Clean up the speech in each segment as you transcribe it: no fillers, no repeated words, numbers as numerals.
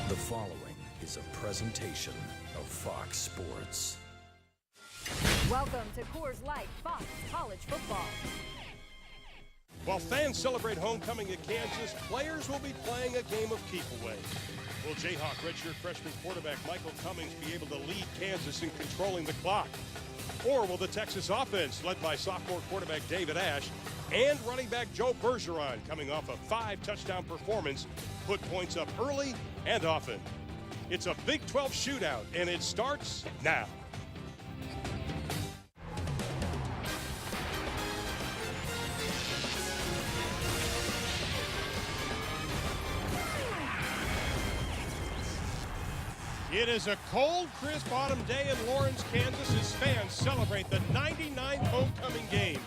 The following is a presentation of Fox Sports. Welcome to Coors Light Fox College Football. While fans celebrate homecoming at Kansas, players will be playing a game of keep-away. Will Jayhawk redshirt freshman quarterback Michael Cummings be able to lead Kansas in controlling the clock? Or will the Texas offense, led by sophomore quarterback David Ash and running back Joe Bergeron, coming off a 5-touchdown performance, put points up early and often? It's a Big 12 shootout, and it starts now. It is a cold, crisp autumn day in Lawrence, Kansas, as fans celebrate the 99th homecoming game.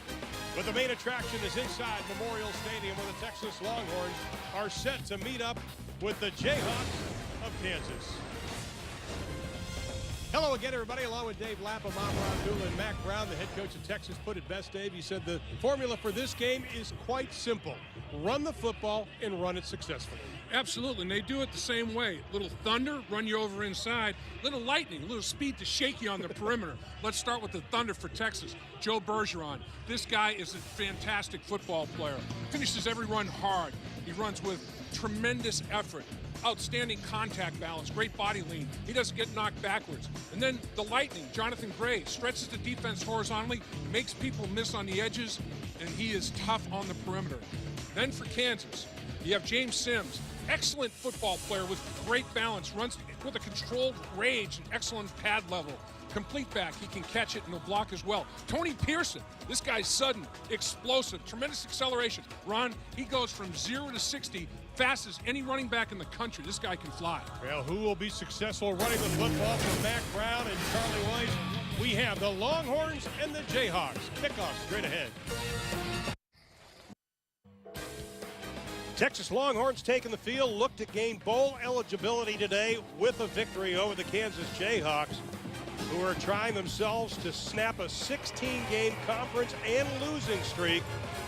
But the main attraction is inside Memorial Stadium, where the Texas Longhorns are set to meet up with the Jayhawks of Kansas. Hello again, everybody. Along with Dave Lapham, Amar Abdullah, and Mac Brown, the head coach of Texas, put it best, Dave. He said the formula for this game is quite simple. Run the football and run it successfully. Absolutely, and they do it the same way. Little thunder, run you over inside. Little lightning, little speed to shake you on the perimeter. Let's start with the thunder for Texas. Joe Bergeron. This guy is a fantastic football player. Finishes every run hard. He runs with tremendous effort. Outstanding contact balance, great body lean. He doesn't get knocked backwards. And then the lightning, Jonathan Gray, stretches the defense horizontally, makes people miss on the edges, and he is tough on the perimeter. Then for Kansas, you have James Sims, excellent football player with great balance, runs with a controlled rage and excellent pad level. Complete back, he can catch it and he'll block as well. Tony Pearson, this guy's sudden, explosive, tremendous acceleration. Ron, he goes from 0 to 60 fast as any running back in the country. This guy can fly. Well, who will be successful running the football for Mac Brown and Charlie Weiss? We have the Longhorns and the Jayhawks. Kickoff straight ahead. Texas Longhorns taking the field, look to gain bowl eligibility today with a victory over the Kansas Jayhawks, who are trying themselves to snap a 16-game conference and losing streak.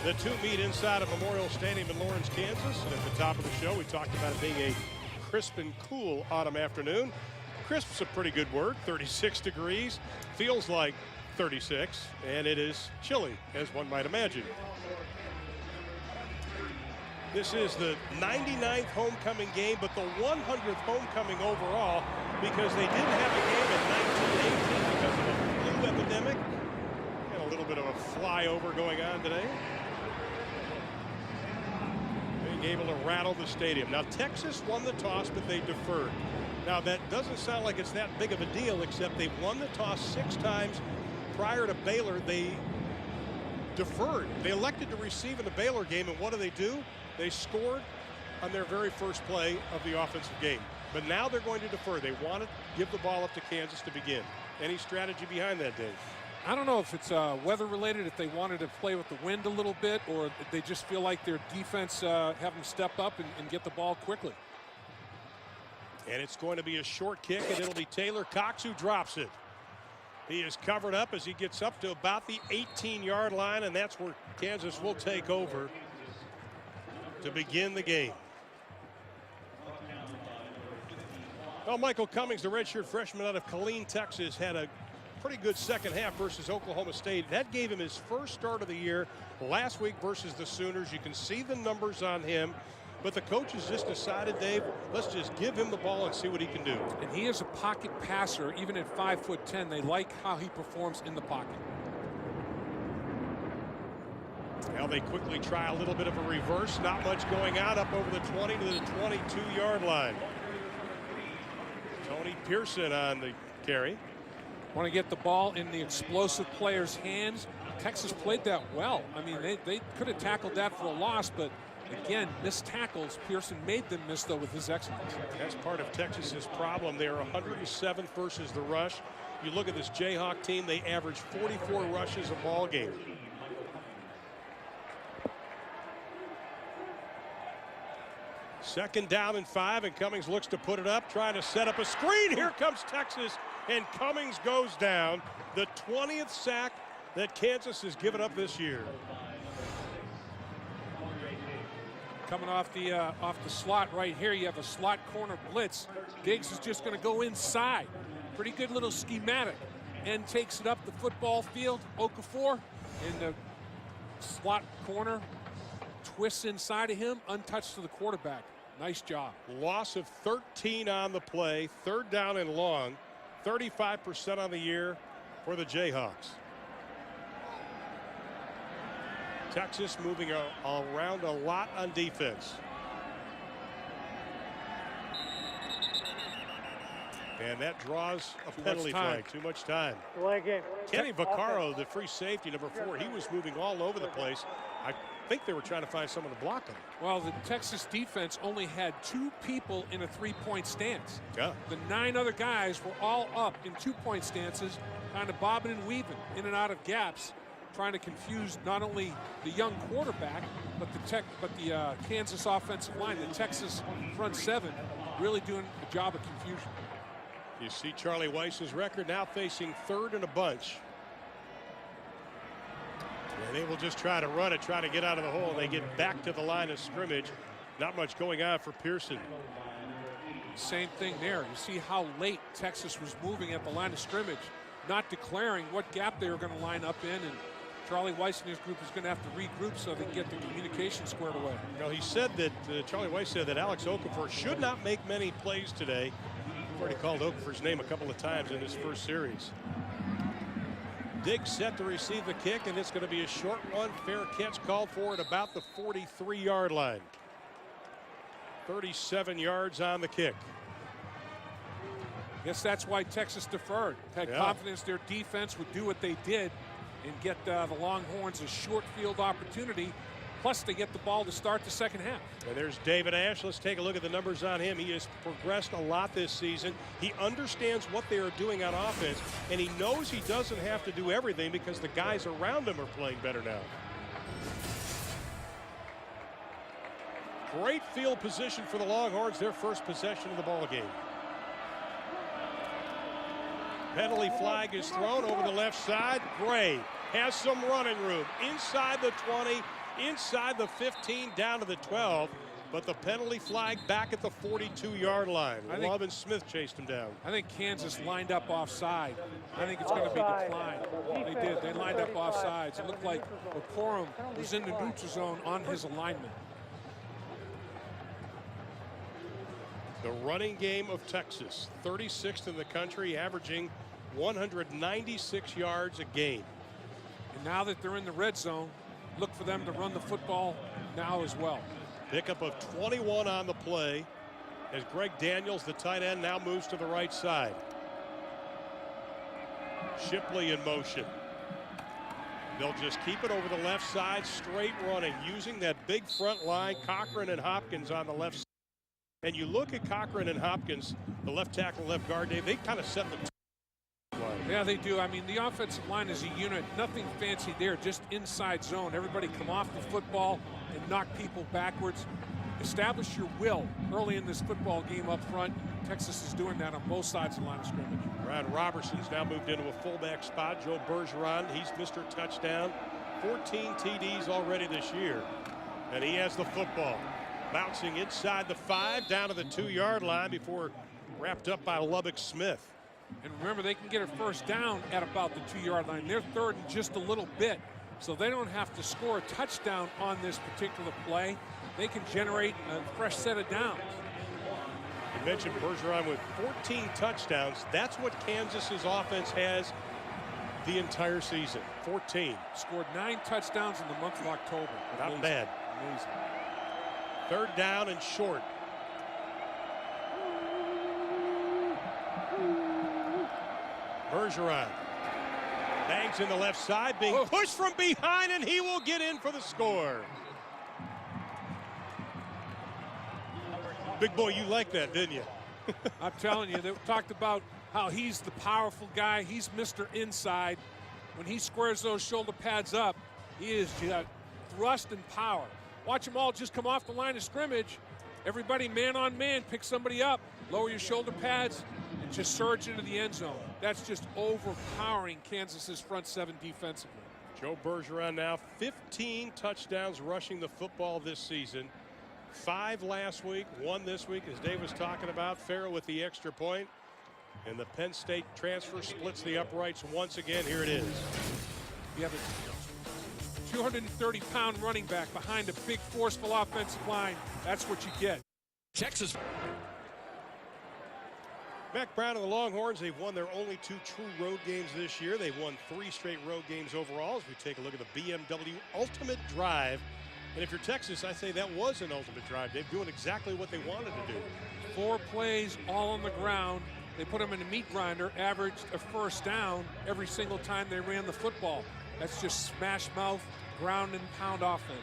The two meet inside of Memorial Stadium in Lawrence, Kansas. And at the top of the show, we talked about it being a crisp and cool autumn afternoon. Crisp's a pretty good word, 36 degrees. Feels like 36, and it is chilly, as one might imagine. This is the 99th homecoming game, but the 100th homecoming overall, because they didn't have a game in 1918 because of a flu epidemic. And a little bit of a flyover going on today. Being able to rattle the stadium. Now, Texas won the toss, but they deferred. Now, that doesn't sound like it's that big of a deal, except they've won the toss 6 times. Prior to Baylor, they deferred. They elected to receive in the Baylor game, and what do? They scored on their very first play of the offensive game. But now they're going to defer. They want to give the ball up to Kansas to begin. Any strategy behind that, Dave? I don't know if it's weather related, if they wanted to play with the wind a little bit, or if they just feel like their defense have them step up and get the ball quickly. And it's going to be a short kick, and it'll be Taylor Cox who drops it. He is covered up as he gets up to about the 18-yard line, and that's where Kansas will take over to begin the game. Well, Michael Cummings, the redshirt freshman out of Killeen, Texas, had a pretty good second half versus Oklahoma State. That gave him his first start of the year last week versus the Sooners. You can see the numbers on him, but the coaches just decided, Dave, let's just give him the ball and see what he can do. And he is a pocket passer, even at 5'10". They like how he performs in the pocket. Now they quickly try a little bit of a reverse. Not much going on, up over the 20 to the 22-yard line. Tony Pearson on the carry. Want to get the ball in the explosive player's hands. Texas played that well. I mean, they could have tackled that for a loss, but again, missed tackles. Pearson made them miss, though, with his excellence. That's part of Texas's problem. They are 107th versus the rush. You look at this Jayhawk team, they average 44 rushes a ball game. Second down and 5, and Cummings looks to put it up, trying to set up a screen. Here comes Texas, and Cummings goes down. The 20th sack that Kansas has given up this year. Coming off the slot right here, you have a slot corner blitz. Diggs is just going to go inside. Pretty good little schematic. And takes it up the football field. Okafor in the slot corner. Twists inside of him, untouched to the quarterback. Nice job. Loss of 13 on the play. 3rd down and long. 35% on the year for the Jayhawks. Texas moving around a lot on defense. And that draws a penalty flag. Too much time. Kenny Vaccaro, the free safety, number 4, he was moving all over the place. I think they were trying to find someone to block him. Well, the Texas defense only had 2 people in a 3-point stance. Yeah. The 9 other guys were all up in 2-point stances, kind of bobbing and weaving in and out of gaps, trying to confuse not only the young quarterback, but the Kansas offensive line. The Texas front 7 really doing a job of confusion. You see Charlie Weiss's record now facing 3rd and a bunch. And they will just try to run it, try to get out of the hole. They get back to the line of scrimmage. Not much going on for Pearson. Same thing there. You see how late Texas was moving at the line of scrimmage, not declaring what gap they were going to line up in, and Charlie Weiss and his group is going to have to regroup so they can get the communication squared away. Well, he said that, Charlie Weiss said that Alex Okafor should not make many plays today. We've already called Okafor's name a couple of times in this first series. Diggs set to receive the kick, and it's going to be a short one. Fair catch called for at about the 43-yard line. 37 yards on the kick. Guess that's why Texas deferred. Had confidence their defense would do what they did and get the Longhorns a short field opportunity. Plus, they get the ball to start the second half. And there's David Ash. Let's take a look at the numbers on him. He has progressed a lot this season. He understands what they are doing on offense, and he knows he doesn't have to do everything because the guys around him are playing better now. Great field position for the Longhorns, their first possession of the ball game. Penalty flag is thrown over the left side. Gray has some running room inside the 20, inside the 15, down to the 12, but the penalty flag back at the 42-yard line. Love and Smith chased him down. I think Kansas lined up offside. I think it's going to be declined. They did. They lined up offsides. It looked like Laporum was in the neutral zone on his alignment. The running game of Texas, 36th in the country, averaging 196 yards a game. And now that they're in the red zone, look for them to run the football now as well. Pickup of 21 on the play as Greg Daniels, the tight end, now moves to the right side. Shipley in motion. They'll just keep it over the left side, straight running, using that big front line, Cochran and Hopkins on the left side. And you look at Cochran and Hopkins, the left tackle, left guard, Dave, they kind of set the line. Yeah, they do. I mean, the offensive line is a unit. Nothing fancy there, just inside zone. Everybody come off the football and knock people backwards. Establish your will early in this football game up front. Texas is doing that on both sides of the line of scrimmage. Brad Robertson's now moved into a fullback spot. Joe Bergeron, he's Mr. Touchdown. 14 TDs already this year. And he has the football. Bouncing inside the 5, down to the 2-yard line before wrapped up by Lubbock Smith. And remember, they can get a first down at about the 2-yard line. They're third and just a little bit, so they don't have to score a touchdown on this particular play. They can generate a fresh set of downs. You mentioned Bergeron with 14 touchdowns. That's what Kansas's offense has the entire season. 14. Scored 9 touchdowns in the month of October. Not bad. Amazing. 3rd down and short. Bergeron bangs in the left side, being pushed from behind, and he will get in for the score. Big boy, you like that, didn't you? I'm telling you, they talked about how he's the powerful guy. He's Mr. Inside. When he squares those shoulder pads up, he is just thrust and power. Watch them all just come off the line of scrimmage. Everybody man on man, pick somebody up, lower your shoulder pads, and just surge into the end zone. That's just overpowering Kansas's front 7 defensively. Joe Bergeron now 15 touchdowns rushing the football this season. 5 last week, 1 this week, as Dave was talking about. Farrell with the extra point. And the Penn State transfer splits the uprights once again. Here it is. You have a 230-pound running back behind a big, forceful offensive line. That's what you get. Texas. Mack Brown and the Longhorns, they've won their only 2 true road games this year. They've won 3 straight road games overall as we take a look at the BMW Ultimate Drive. And if you're Texas, I say that was an ultimate drive. They're doing exactly what they wanted to do. 4 plays, all on the ground. They put them in a meat grinder, averaged a first down every single time they ran the football. That's just smash mouth, ground and pound offense.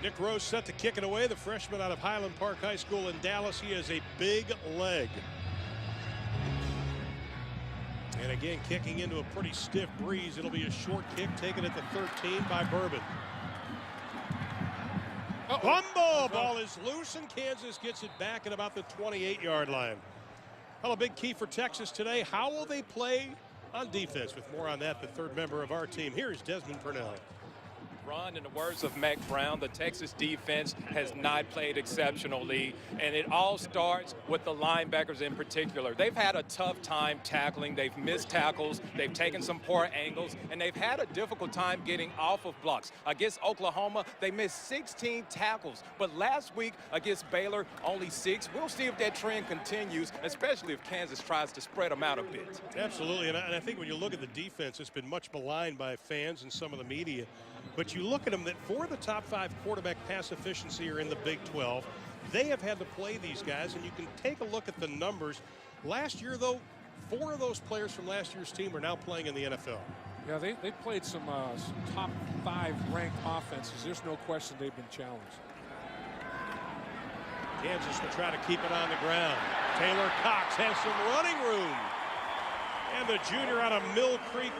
Nick Rose set to kick it away. The freshman out of Highland Park High School in Dallas. He has a big leg. And again, kicking into a pretty stiff breeze. It'll be a short kick taken at the 13 by Bourbon. Fumble! Ball is loose, and Kansas gets it back at about the 28-yard line. Well, a big key for Texas today. How will they play on defense? With more on that, the third member of our team. Here's Desmond Purnell. Ron, in the words of Mack Brown, the Texas defense has not played exceptionally, and it all starts with the linebackers in particular. They've had a tough time tackling. They've missed tackles. They've taken some poor angles, and they've had a difficult time getting off of blocks. Against Oklahoma, they missed 16 tackles, but last week against Baylor, only 6. We'll see if that trend continues, especially if Kansas tries to spread them out a bit. Absolutely, and I think when you look at the defense, it's been much maligned by fans and some of the media. But you look at them, that 4 of the top 5 quarterback pass efficiency are in the Big 12. They have had to play these guys, and you can take a look at the numbers. Last year, though, 4 of those players from last year's team are now playing in the NFL. Yeah, they played some top 5 ranked offenses. There's no question they've been challenged. Kansas will try to keep it on the ground. Taylor Cox has some running room. And the junior out of Mill Creek,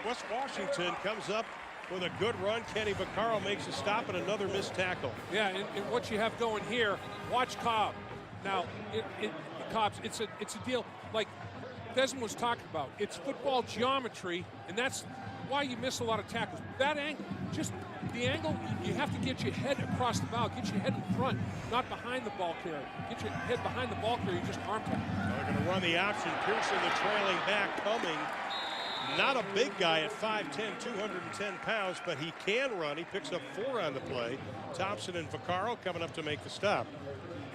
West Washington, comes up with a good run. Kenny Vaccaro makes a stop and another missed tackle. Yeah, and what you have going here, watch Cobb. Now, Cobb's, it's a deal like Desmond was talking about. It's football geometry, and that's why you miss a lot of tackles. That angle, just the angle, you have to get your head across the bow, get your head in front, not behind the ball carrier. Get your head behind the ball carrier, you just arm tackle. They're going to run the option. Pearson, the trailing back, coming. Not a big guy at 5'10", 210 pounds, but he can run. He picks up 4 on the play. Thompson and Vaccaro coming up to make the stop.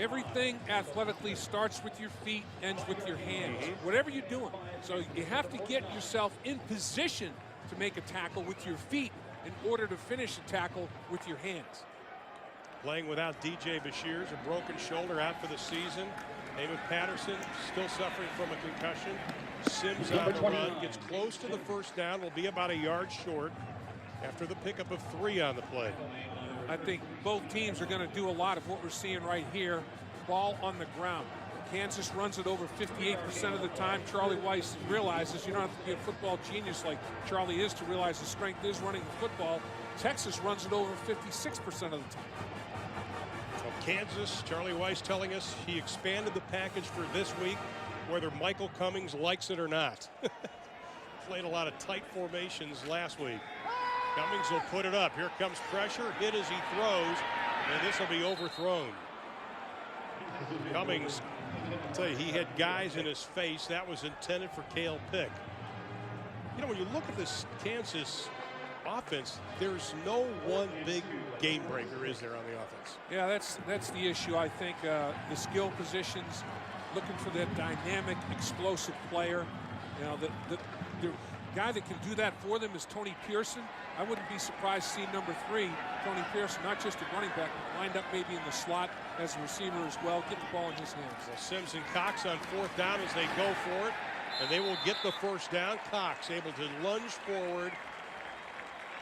Everything athletically starts with your feet, ends with your hands. Whatever you're doing. So you have to get yourself in position to make a tackle with your feet in order to finish a tackle with your hands. Playing without DJ Bashir's a broken shoulder, out for the season. David Patterson still suffering from a concussion. Sims on the run, gets close to the first down, will be about a yard short after the pickup of 3 on the play. I think both teams are going to do a lot of what we're seeing right here. Ball on the ground. Kansas runs it over 58% of the time. Charlie Weiss realizes you don't have to be a football genius like Charlie is to realize the strength is running the football. Texas runs it over 56% of the time. So Kansas, Charlie Weiss telling us he expanded the package for this week, whether Michael Cummings likes it or not. Played a lot of tight formations last week. Cummings will put it up. Here comes pressure. Hit as he throws, and this will be overthrown. Cummings, I'll tell you, he had guys in his face. That was intended for Cale Pick. You know, when you look at this Kansas offense, there's no one big game breaker, is there, on the offense? Yeah, that's the issue. I think the skill positions, looking for that dynamic, explosive player. You know, the guy that can do that for them is Tony Pearson. I wouldn't be surprised to see number 3, Tony Pearson, not just a running back, lined up maybe in the slot as a receiver as well. Get the ball in his hands. Well, Sims and Cox on 4th down as they go for it, and they will get the first down. Cox able to lunge forward,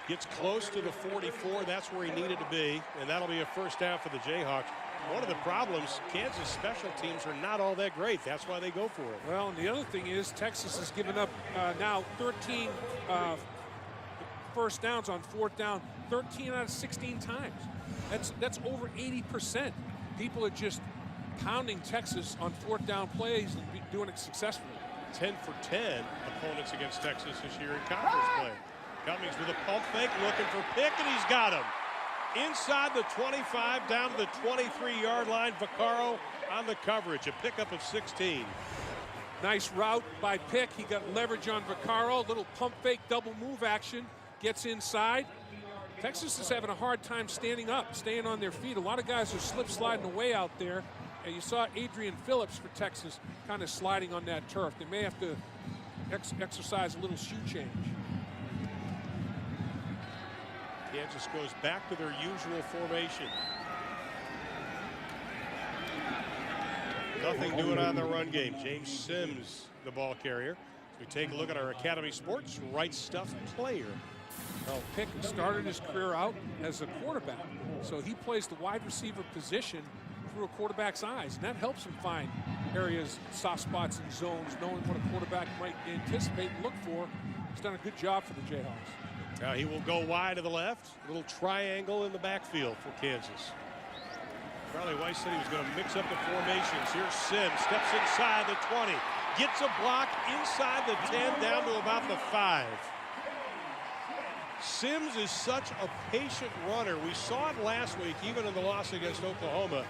gets close to the 44. That's where he needed to be, and that'll be a first down for the Jayhawks. One of the problems, Kansas special teams are not all that great. That's why they go for it. Well, and the other thing is Texas has given up now 13 first downs on 4th down, 13 out of 16 times. That's over 80%. People are just pounding Texas on 4th down plays and doing it successfully. 10 for 10 opponents against Texas this year in conference play. Cummings with a pump fake, looking for Pick, and he's got him. inside the 25, down to the 23-yard line. Vaccaro on the coverage, a pickup of 16. Nice route by Pick. He got leverage on Vaccaro. Little pump fake, double move action. Gets inside. Texas is having a hard time standing up, staying on their feet. A lot of guys are slip sliding away out there. And you saw Adrian Phillips for Texas kind of sliding on that turf. They may have to exercise a little shoe change. Kansas goes back to their usual formation. Nothing doing on the run game. James Sims, the ball carrier. As we take a look at our Academy Sports Right Stuff player. Well, Pick started his career out as a quarterback, so he plays the wide receiver position through a quarterback's eyes, and that helps him find areas, soft spots and zones, knowing what a quarterback might anticipate and look for. He's done a good job for the Jayhawks. Now he will go wide to the left. Little triangle in the backfield for Kansas. Charlie Weiss said he was going to mix up the formations. Here's Sims, steps inside the 20, gets a block inside the 10, down to about the 5. Sims is such a patient runner. We saw it last week, even in the loss against Oklahoma.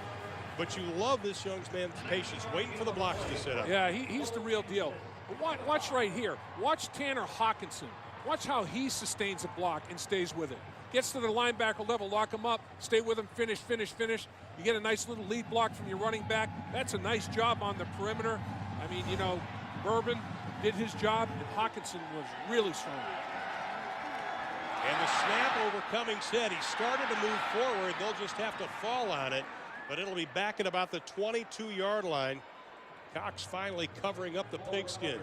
But you love this young man's patience, waiting for the blocks to set up. Yeah, he's the real deal. But watch right here. Watch Tanner Hawkinson. Watch how he sustains a block and stays with it. Gets to the linebacker level, lock him up, stay with him, finish, finish, finish. You get a nice little lead block from your running back. That's a nice job on the perimeter. I mean, you know, Bourbon did his job, and Hawkinson was really strong. And the snap over Cummings' head. He started to move forward. They'll just have to fall on it, but it'll be back at about the 22-yard line. Cox finally covering up the pigskin.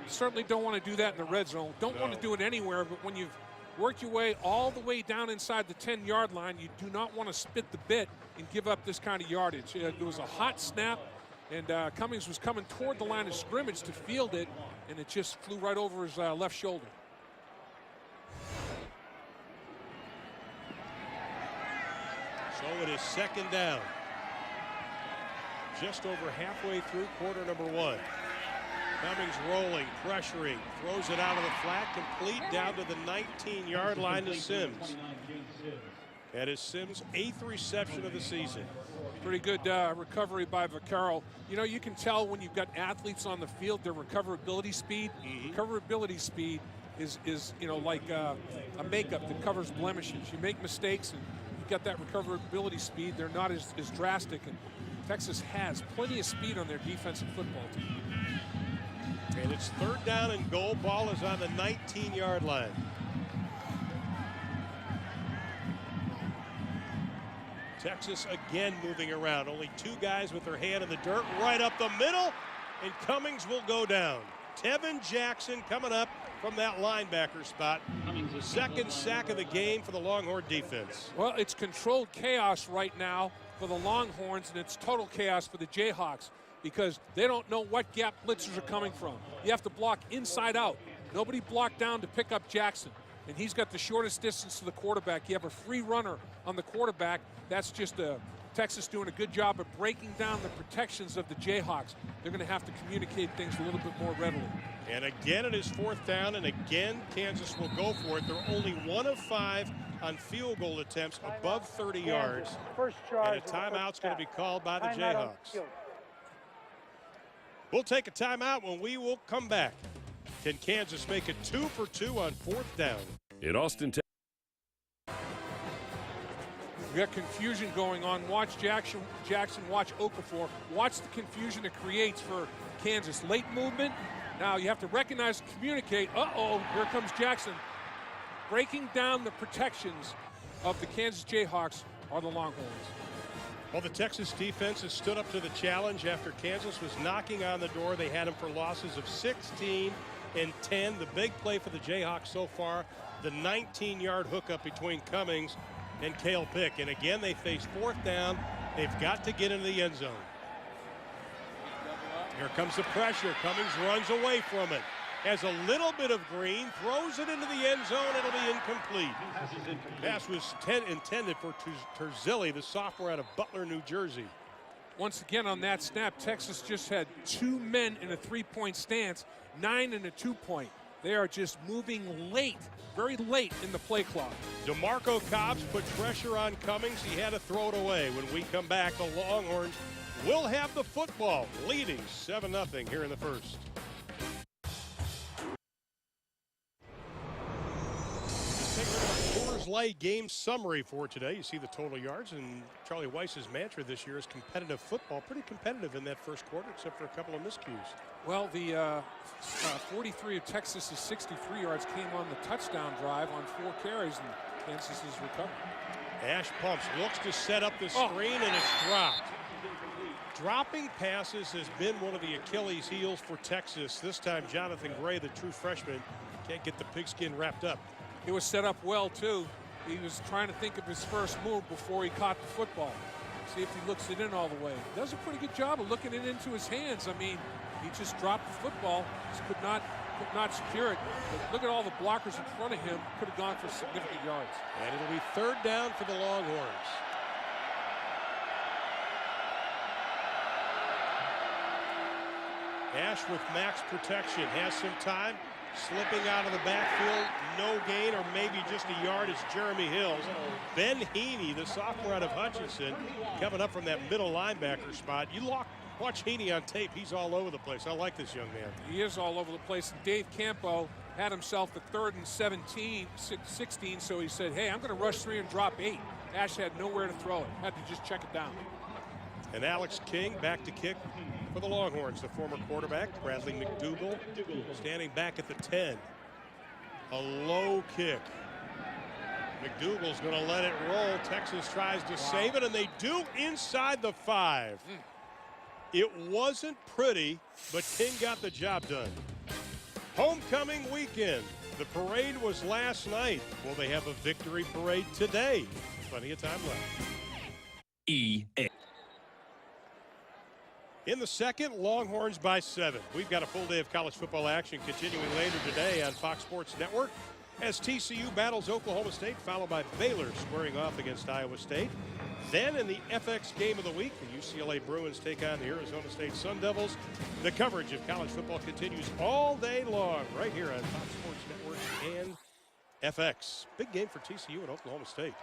Certainly don't want to do that in the red zone. Don't want to do it anywhere, but when you've worked your way all the way down inside the 10-yard line, you do not want to spit the bit and give up this kind of yardage. It was a hot snap, and Cummings was coming toward the line of scrimmage to field it, and it just flew right over his left shoulder. So it is second down. Just over halfway through quarter number 1. Cummings rolling, pressuring, throws it out of the flat, complete down to the 19-yard line to Sims. That is Sims' 8th reception of the season. Pretty good recovery by Vaccaro. You know, you can tell when you've got athletes on the field, their recoverability speed. Recoverability speed is you know, like a makeup that covers blemishes. You make mistakes and you've got that recoverability speed. They're not as drastic. And Texas has plenty of speed on their defensive football team. And it's third down and goal. Ball is on the 19-yard line. Texas again moving around. Only 2 guys with their hand in the dirt right up the middle, and Cummings will go down. Tevin Jackson coming up from that linebacker spot. Second sack of the game for the Longhorn defense. Well, it's controlled chaos right now for the Longhorns, and it's total chaos for the Jayhawks, because they don't know what gap blitzers are coming from. You have to block inside out. Nobody blocked down to pick up Jackson, and he's got the shortest distance to the quarterback. You have a free runner on the quarterback. That's just Texas doing a good job of breaking down the protections of the Jayhawks. They're going to have to communicate things a little bit more readily. And again, it is fourth down, and again, Kansas will go for it. They're only 1 of 5 on field goal attempts above 30 yards. And a timeout's going to be called by the Jayhawks. We'll take a timeout. When we will come back, can Kansas make it 2 for 2 on fourth down? In Austin, We got confusion going on. Watch Jackson, watch Okafor. Watch the confusion it creates for Kansas. Late movement. Now you have to recognize and communicate. Uh-oh, here comes Jackson. Breaking down the protections of the Kansas Jayhawks are the Longhorns. Well, the Texas defense has stood up to the challenge after Kansas was knocking on the door. They had them for losses of 16 and 10. The big play for the Jayhawks so far, the 19-yard hookup between Cummings and Cale Pick. And again, they face fourth down. They've got to get into the end zone. Here comes the pressure. Cummings runs away from it. Has a little bit of green, throws it into the end zone. It'll be incomplete. Pass was intended for Terzilli, the sophomore out of Butler, New Jersey. Once again on that snap, Texas just had 2 men in a 3-point stance, 9 in a 2-point. They are just moving late, very late in the play clock. DeMarco Cobbs put pressure on Cummings. He had to throw it away. When we come back, the Longhorns will have the football, leading 7-0 here in the first. Take a look at the Coors Light game summary for today. You see the total yards, and Charlie Weiss's mantra this year is competitive football. Pretty competitive in that first quarter, except for a couple of miscues. Well, the 43 of Texas's 63 yards came on the touchdown drive on 4 carries, and Kansas is recovered. Ash pumps, looks to set up the screen, and it's dropped. Dropping passes has been one of the Achilles heels for Texas. This time, Jonathan Gray, the true freshman, can't get the pigskin wrapped up. It was set up well, too. He was trying to think of his first move before he caught the football. See if he looks it in all the way. Does a pretty good job of looking it into his hands. I mean, he just dropped the football, just could not secure it. But look at all the blockers in front of him. Could have gone for significant yards. And it'll be 3rd down for the Longhorns. Ash with max protection, has some time, slipping out of the backfield, no gain, or maybe just a yard is Jeremy Hills. Ben HEENEY, the sophomore out of Hutchinson, coming up from that middle linebacker spot. You watch HEENEY on tape, he's all over the place. I like this young man. He is all over the place. And Dave Campo had himself a 3rd and 16, so he said, hey, I'm going to rush 3 and drop 8. Ash had nowhere to throw it, had to just check it down. And Alex King back to kick for the Longhorns, the former quarterback. Bradley McDougal standing back at the 10. A low kick. McDougal's going to let it roll. Texas tries to save it, and they do inside the 5. It wasn't pretty, but King got the job done. Homecoming weekend. The parade was last night. Will they have a victory parade today? Plenty of time left. EA. In the second, Longhorns by 7. We've got a full day of college football action continuing later today on Fox Sports Network as TCU battles Oklahoma State, followed by Baylor squaring off against Iowa State. Then in the FX game of the week, the UCLA Bruins take on the Arizona State Sun Devils. The coverage of college football continues all day long right here on Fox Sports Network and FX. Big game for TCU and Oklahoma State.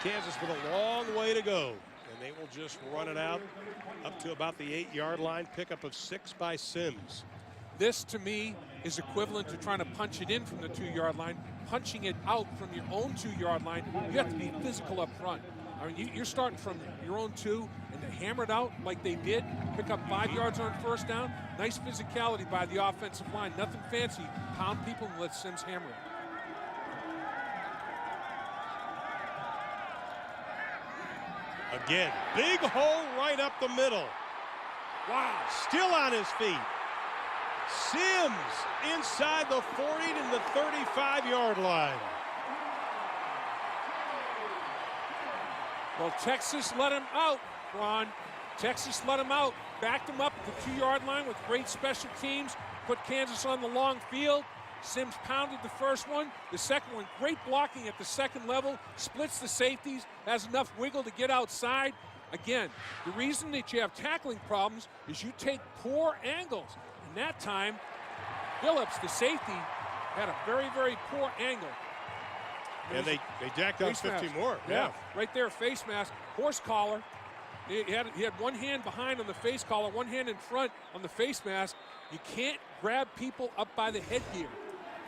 Kansas with a long way to go. And they will just run it out up to about the 8-yard line. Pickup of 6 by Sims. This, to me, is equivalent to trying to punch it in from the 2-yard line. Punching it out from your own 2-yard line, you have to be physical up front. I mean, you're starting from your own 2 and to hammer it out like they did. Pick up 5 yards on 1st down. Nice physicality by the offensive line. Nothing fancy. Pound people and let Sims hammer it. Again, big hole right up the middle. Wow, still on his feet. Sims inside the 40 to the 35-yard line. Well, Texas let him out, Ron. Texas let him out. Backed him up at the 2-yard line with great special teams. Put Kansas on the long field. Sims pounded the first one. The second one, great blocking at the second level. Splits the safeties, has enough wiggle to get outside. Again, the reason that you have tackling problems is you take poor angles. And that time, Phillips, the safety, had a very, very poor angle. And they jacked on 50 more. Yeah, right there, face mask, horse collar. He had one hand behind on the face collar, one hand in front on the face mask. You can't grab people up by the headgear.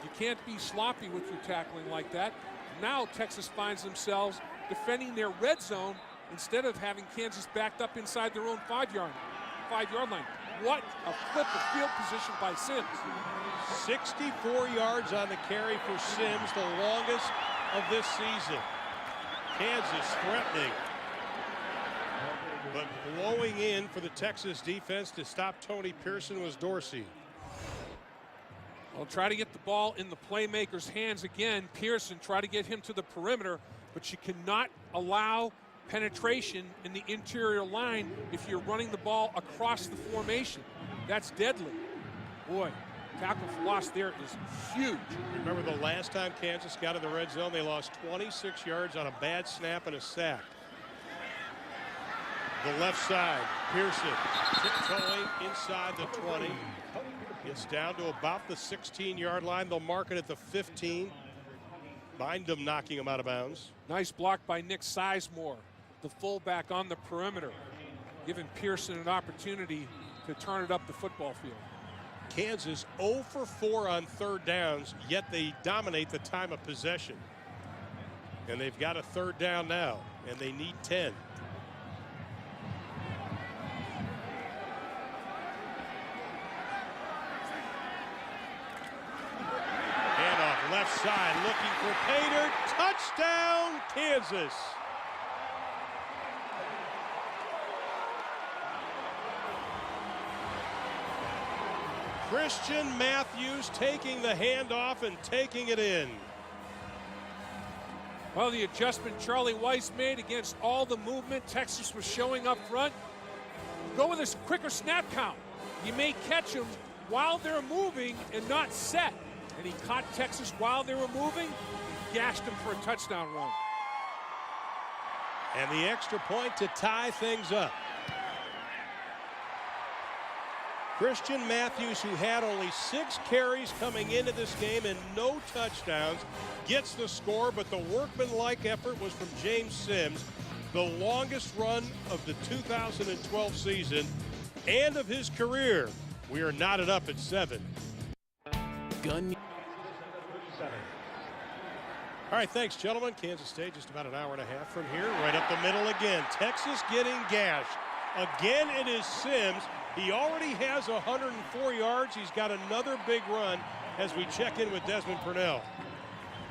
You can't be sloppy with your tackling like that. Now Texas finds themselves defending their red zone instead of having Kansas backed up inside their own 5-yard line. What a flip of field position by Sims. 64 yards on the carry for Sims, the longest of this season. Kansas threatening, but blowing in for the Texas defense to stop Tony Pearson was Dorsey. Well, try to get the ball in the playmaker's hands again. Pearson, try to get him to the perimeter, but you cannot allow penetration in the interior line if you're running the ball across the formation. That's deadly. Boy, tackle for loss there is huge. Remember the last time Kansas got in the red zone, they lost 26 yards on a bad snap and a sack. The left side, Pearson tiptoeing inside the 20. Gets down to about the 16-yard line. They'll mark it at the 15. Bindum knocking him out of bounds. Nice block by Nick Sizemore, the fullback on the perimeter, giving Pearson an opportunity to turn it up the football field. Kansas 0 for 4 on third downs, yet they dominate the time of possession. And they've got a third down now, and they need 10. Handoff left side, looking for Pater. Touchdown, Kansas. Christian Matthews taking the handoff and taking it in. Well, the adjustment Charlie Weiss made against all the movement Texas was showing up front. Go with a quicker snap count. You may catch them while they're moving and not set. And he caught Texas while they were moving, gashed them for a touchdown run. And the extra point to tie things up. Christian Matthews, who had only 6 carries coming into this game and no touchdowns, gets the score, but the workmanlike effort was from James Sims, the longest run of the 2012 season and of his career. We are knotted up at 7. Gun. All right, thanks, gentlemen. Kansas State just about an hour and a half from here. Right up the middle again. Texas getting gashed. Again, it is Sims. He already has 104 yards. He's got another big run as we check in with Desmond Purnell.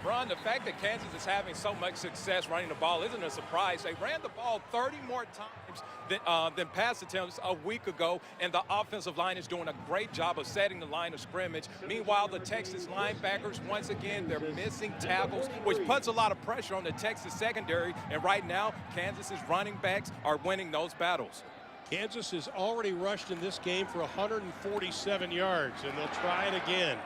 Ron, the fact that Kansas is having so much success running the ball isn't a surprise. They ran the ball 30 more times than pass attempts a week ago, and the offensive line is doing a great job of setting the line of scrimmage. Meanwhile, the Texas linebackers, once again, they're missing tackles, which puts a lot of pressure on the Texas secondary, and right now, Kansas's running backs are winning those battles. Kansas has already rushed in this game for 147 yards, and they'll try it again.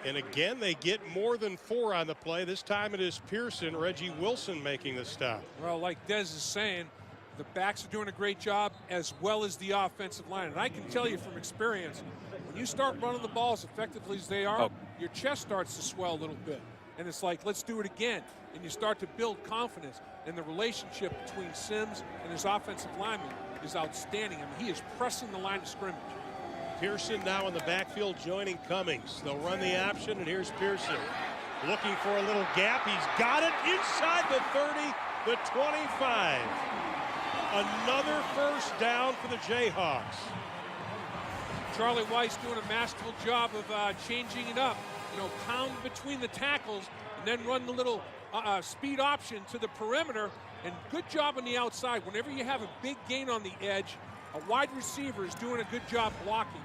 And again, they get more than 4 on the play. This time it is Pearson, Reggie Wilson making the stop. Well, like Des is saying, the backs are doing a great job as well as the offensive line. And I can tell you from experience, when you start running the ball as effectively as they are, your chest starts to swell a little bit. And it's like, let's do it again. And you start to build confidence. And the relationship between Sims and his offensive lineman is outstanding. I mean, he is pressing the line of scrimmage. Pearson now in the backfield joining Cummings. They'll run the option, and here's Pearson looking for a little gap. He's got it inside the 30, the 25. Another first down for the Jayhawks. Charlie Weiss doing a masterful job of changing it up. You know, pound between the tackles and then run the little speed option to the perimeter. And good job on the outside. Whenever you have a big gain on the edge, a wide receiver is doing a good job blocking.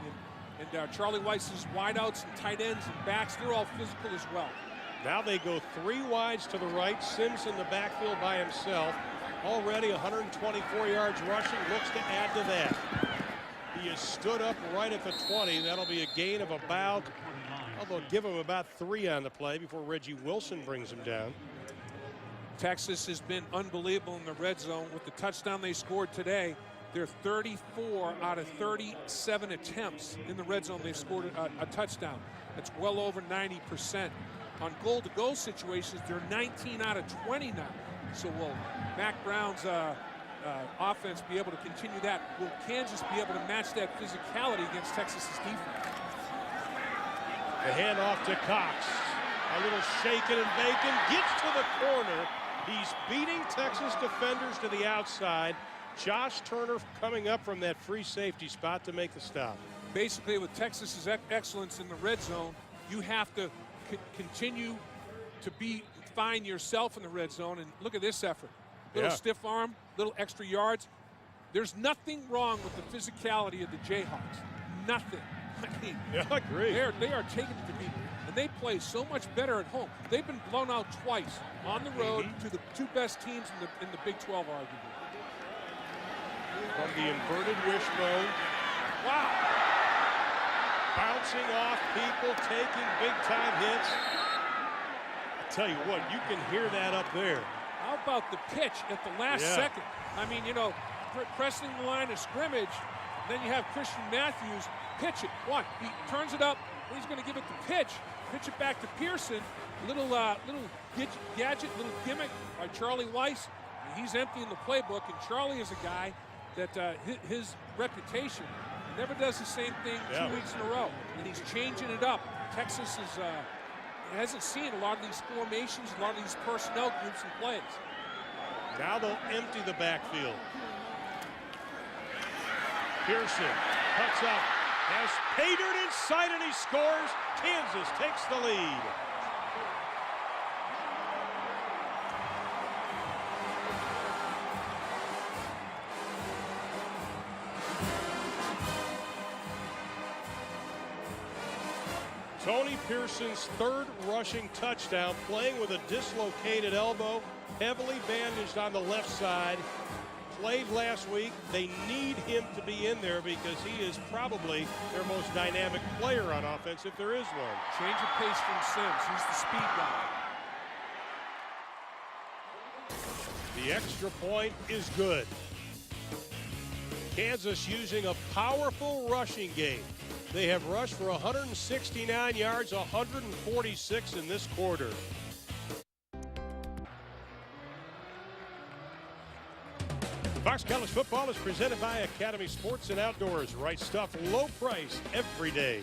And Charlie Weiss's wideouts and tight ends and backs, they're all physical as well. Now they go 3 wides to the right. Sims in the backfield by himself. Already 124 yards rushing. Looks to add to that. He is stood up right at the 20. That'll be a gain of about, they'll give him about 3 on the play before Reggie Wilson brings him down. Texas has been unbelievable in the red zone. With the touchdown they scored today, they're 34 out of 37 attempts in the red zone. They've scored a touchdown. That's well over 90%. On goal-to-goal situations, they're 19 out of 20 now. So will Mac Brown's offense be able to continue that? Will Kansas be able to match that physicality against Texas's defense? The handoff to Cox. A little shaking and bacon. Gets to the corner. He's beating Texas defenders to the outside. Josh Turner coming up from that free safety spot to make the stop. Basically, with Texas's excellence in the red zone, you have to continue to find yourself in the red zone. And look at this effort. Little stiff arm, little extra yards. There's nothing wrong with the physicality of the Jayhawks. Nothing. I mean, yeah, I agree. They are taking it to people. And they play so much better at home. They've been blown out twice on the road to the 2 best teams in the Big 12, arguably. From the inverted wishbone. Wow. Bouncing off people, taking big-time hits. I tell you what, you can hear that up there. How about the pitch at the last second? I mean, you know, pressing the line of scrimmage, Then you have Christian Matthews pitch it. What? He turns it up. He's going to give it the pitch. Pitch it back to Pearson. Little gadget, little gimmick by Charlie Weiss. He's emptying the playbook, and Charlie is a guy that his reputation never does the same thing 2 weeks in a row, and he's changing it up. Texas hasn't seen a lot of these formations, a lot of these personnel groups and plays. Now they'll empty the backfield. Pearson cuts up, has Paydirt inside, and he scores. Kansas takes the lead. Tony Pearson's third rushing touchdown, playing with a dislocated elbow, heavily bandaged on the left side. Played last week. They need him to be in there because he is probably their most dynamic player on offense, if there is one. Change of pace from Sims. He's the speed guy. The extra point is good. Kansas using a powerful rushing game. They have rushed for 169 yards, 146 in this quarter. Fox College Football is presented by Academy Sports and Outdoors. Right stuff, low price every day.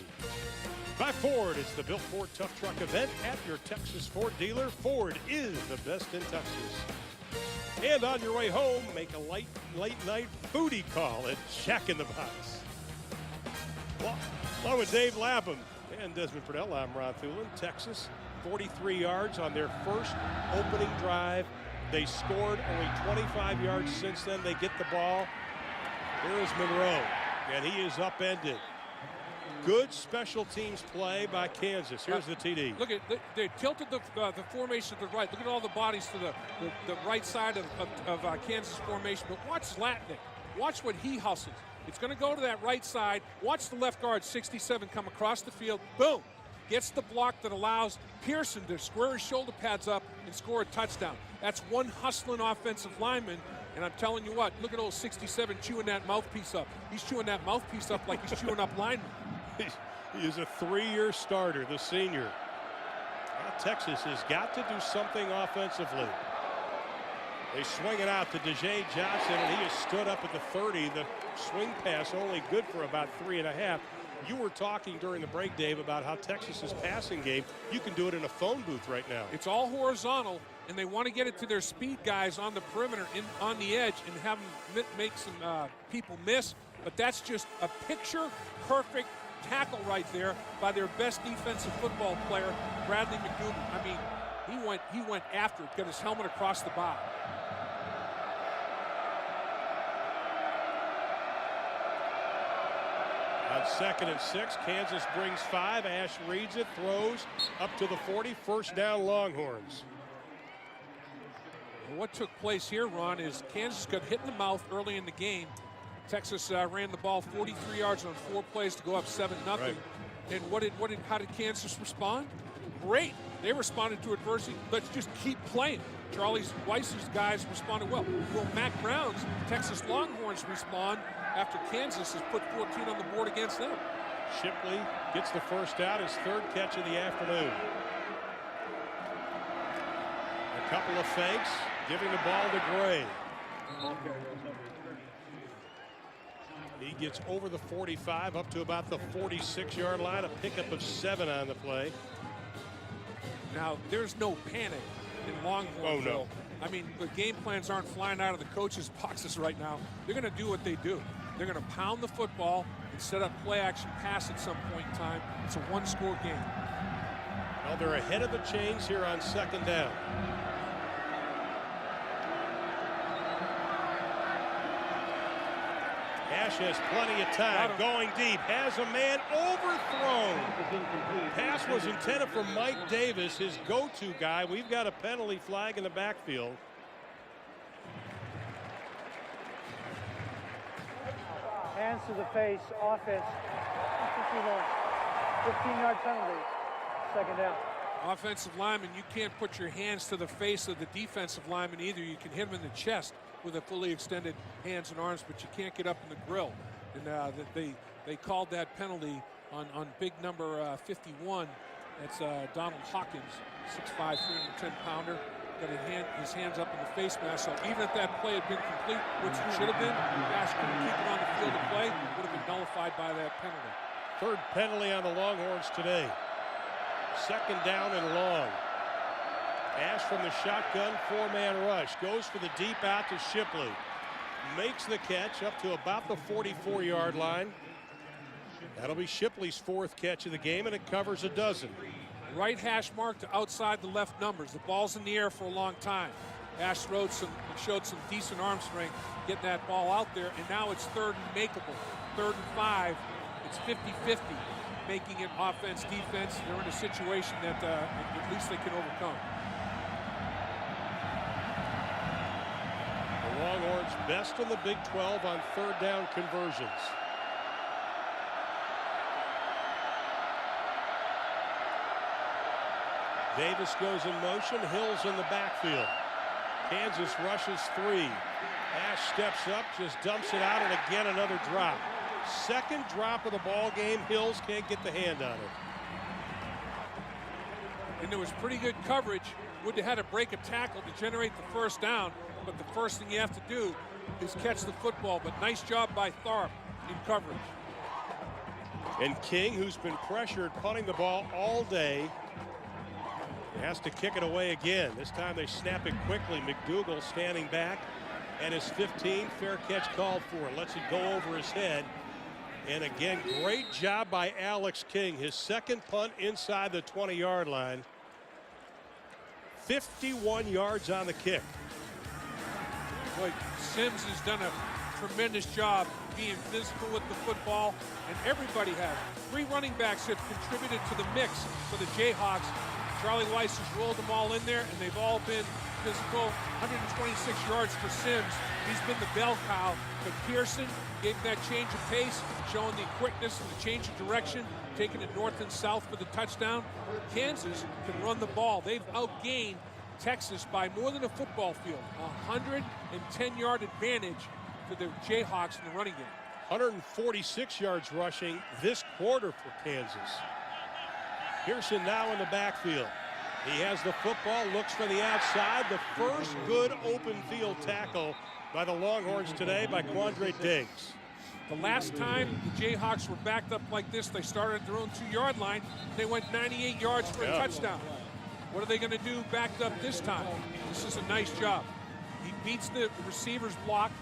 By Ford, it's the Built Ford Tough Truck event at your Texas Ford dealer. Ford is the best in Texas. And on your way home, make a late night foodie call at Shack in the Box. Well, along with Dave Lapham and Desmond Purnell, I'm Ron Thulin. Texas, 43 yards on their first opening drive. They scored only 25 yards since then. They get the ball. Here is Monroe, and he is upended. Good special teams play by Kansas. Here's the TD. Look at they tilted the formation to the right. Look at all the bodies to the right side of Kansas formation. But watch Zlatnik. Watch what he hustles. It's going to go to that right side. Watch the left guard, 67, come across the field. Boom. Gets the block that allows Pearson to square his shoulder pads up and score a touchdown. That's one hustling offensive lineman. And I'm telling you what, look at old 67 chewing that mouthpiece up. He's chewing that mouthpiece up like he's chewing up linemen. He is a 3-year starter, the senior. Well, Texas has got to do something offensively. They swing it out to DeJay Johnson, and he has stood up at the 30. The swing pass only good for about 3.5. You were talking during the break, Dave, about how Texas's passing game, you can do it in a phone booth right now. It's all horizontal, and they want to get it to their speed guys on the perimeter, on the edge, and have them make some people miss. But that's just a picture-perfect tackle right there by their best defensive football player, Bradley McDougal. I mean, he went after it, got his helmet across the bow. On 2nd and 6, Kansas brings 5. Ash reads it, throws up to the 40. First down, Longhorns. What took place here, Ron, is Kansas got hit in the mouth early in the game. Texas ran the ball 43 yards on 4 plays to go up 7-0. Right. And how did Kansas respond? Great. They responded to adversity. Let's just keep playing. Charlie Weiss's guys responded well. Will Mac Brown's Texas Longhorns respond after Kansas has put 14 on the board against them? Shipley gets the first out, his 3rd catch of the afternoon. A couple of fakes, giving the ball to Gray. He gets over the 45, up to about the 46-yard line, a pickup of 7 on the play. Now, there's no panic in Longhorn. Oh, no. I mean, the game plans aren't flying out of the coaches' boxes right now. They're going to do what they do. They're going to pound the football and set up play-action pass at some point in time. It's a one-score game. Well, they're ahead of the chains here on 2nd down. Ash has plenty of time, going deep, has a man overthrown. Pass was intended for Mike Davis, his go-to guy. We've got a penalty flag in the backfield. Hands to the face, offense, 15-yard penalty, 2nd down. Offensive lineman, you can't put your hands to the face of the defensive lineman either. You can hit him in the chest with a fully extended hands and arms, but you can't get up in the grill. And they called that penalty on big number 51. That's Donald Hawkins, 6'5", 310-pounder. Got his hands up in the face mask. So even if that play had been complete, which it should have been, Ash couldn't keep it on the field of play, would have been nullified by that penalty. Third penalty on the Longhorns today. Second down and long. Ash from the shotgun, 4-man rush. Goes for the deep out to Shipley. Makes the catch up to about the 44-yard line. That'll be Shipley's 4th catch of the game, and it covers a dozen. Right hash mark to outside the left numbers. The ball's in the air for a long time. Ash showed some decent arm strength getting that ball out there, and now it's 3rd and makeable. 3rd and 5. It's 50-50, making it offense, defense. They're in a situation that at least they can overcome. The Longhorns best in the Big 12 on 3rd down conversions. Davis goes in motion. Hill's in the backfield. Kansas rushes 3. Ash steps up, just dumps it out, and again another drop. Second drop of the ball game. Hills can't get the hand on it. And there was pretty good coverage. Would have had to break a tackle to generate the 1st down, but the first thing you have to do is catch the football. But nice job by Tharp in coverage. And King, who's been pressured punting the ball all day, has to kick it away again. This time they snap it quickly. McDougal standing back at his 15. Fair catch called for. Lets it go over his head. And again, great job by Alex King. His 2nd punt inside the 20-yard line. 51 yards on the kick. Boy, Sims has done a tremendous job being physical with the football, and everybody has. 3 running backs have contributed to the mix for the Jayhawks. Charlie Weiss has rolled them all in there, and they've all been physical. 126 yards for Sims. He's been the bell cow, but Pearson gave that change of pace, showing the quickness and the change of direction, taking it north and south for the touchdown. Kansas can run the ball. They've outgained Texas by more than a football field. 110-yard advantage for the Jayhawks in the running game. 146 yards rushing this quarter for Kansas. Pearson now in the backfield. He has the football, looks for the outside. The first good open field tackle by the Longhorns today by Quandre Diggs. The last time the Jayhawks were backed up like this, they started at their own 2-yard line. They went 98 yards for a touchdown. What are they going to do backed up this time? This is a nice job. He beats the receiver's block.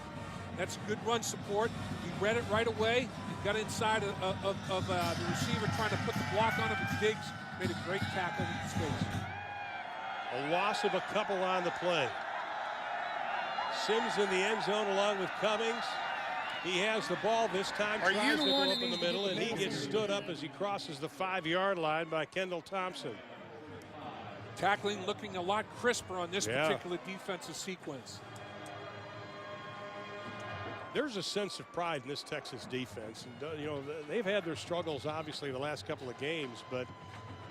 That's good run support. He read it right away. He got inside of the receiver trying to put the block on him, but Diggs made a great tackle in space. A loss of a couple on the play. Sims in the end zone along with Cummings. He has the ball this time, tries to go up in the middle, and he gets stood up as he crosses the 5-yard line by Kendall Thompson. Tackling looking a lot crisper on this particular defensive sequence. There's a sense of pride in this Texas defense. And, you know, they've had their struggles, obviously, the last couple of games, but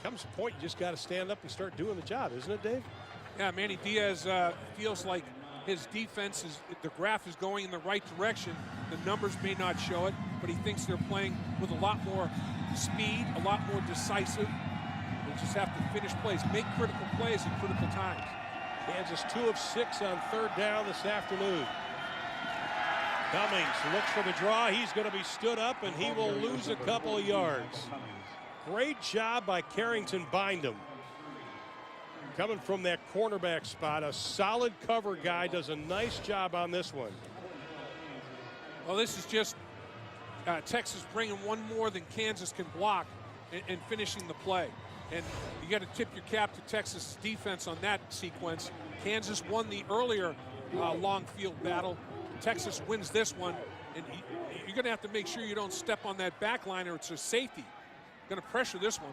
comes a point you just got to stand up and start doing the job, isn't it, Dave? Yeah, Manny Diaz feels like his defense is, the graph is going in the right direction. The numbers may not show it, but he thinks they're playing with a lot more speed, a lot more decisive. They just have to finish plays, make critical plays at critical times. Kansas 2 of 6 on 3rd down this afternoon. Cummings looks for the draw. He's going to be stood up, and he will lose a couple of yards. Great job by Carrington Bindum. Coming from that cornerback spot, a solid cover guy does a nice job on this one. Well, this is just Texas bringing one more than Kansas can block and finishing the play. And you got to tip your cap to Texas defense on that sequence. Kansas won the earlier long field battle. Texas wins this one, and you're going to have to make sure you don't step on that back line or it's a safety. Going to pressure this one.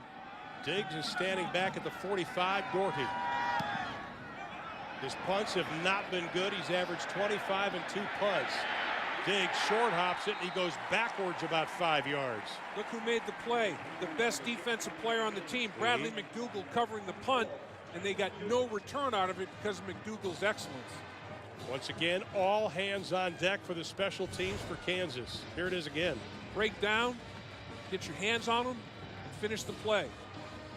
Diggs is standing back at the 45. Doherty. His punts have not been good. He's averaged 25 and 2 punts. Diggs short hops it, and he goes backwards about 5 yards. Look who made the play. The best defensive player on the team, Bradley McDougal, covering the punt, and they got no return out of it because of McDougal's excellence. Once again, all hands on deck for the special teams for Kansas. Here it is again. Break down, get your hands on them, and finish the play.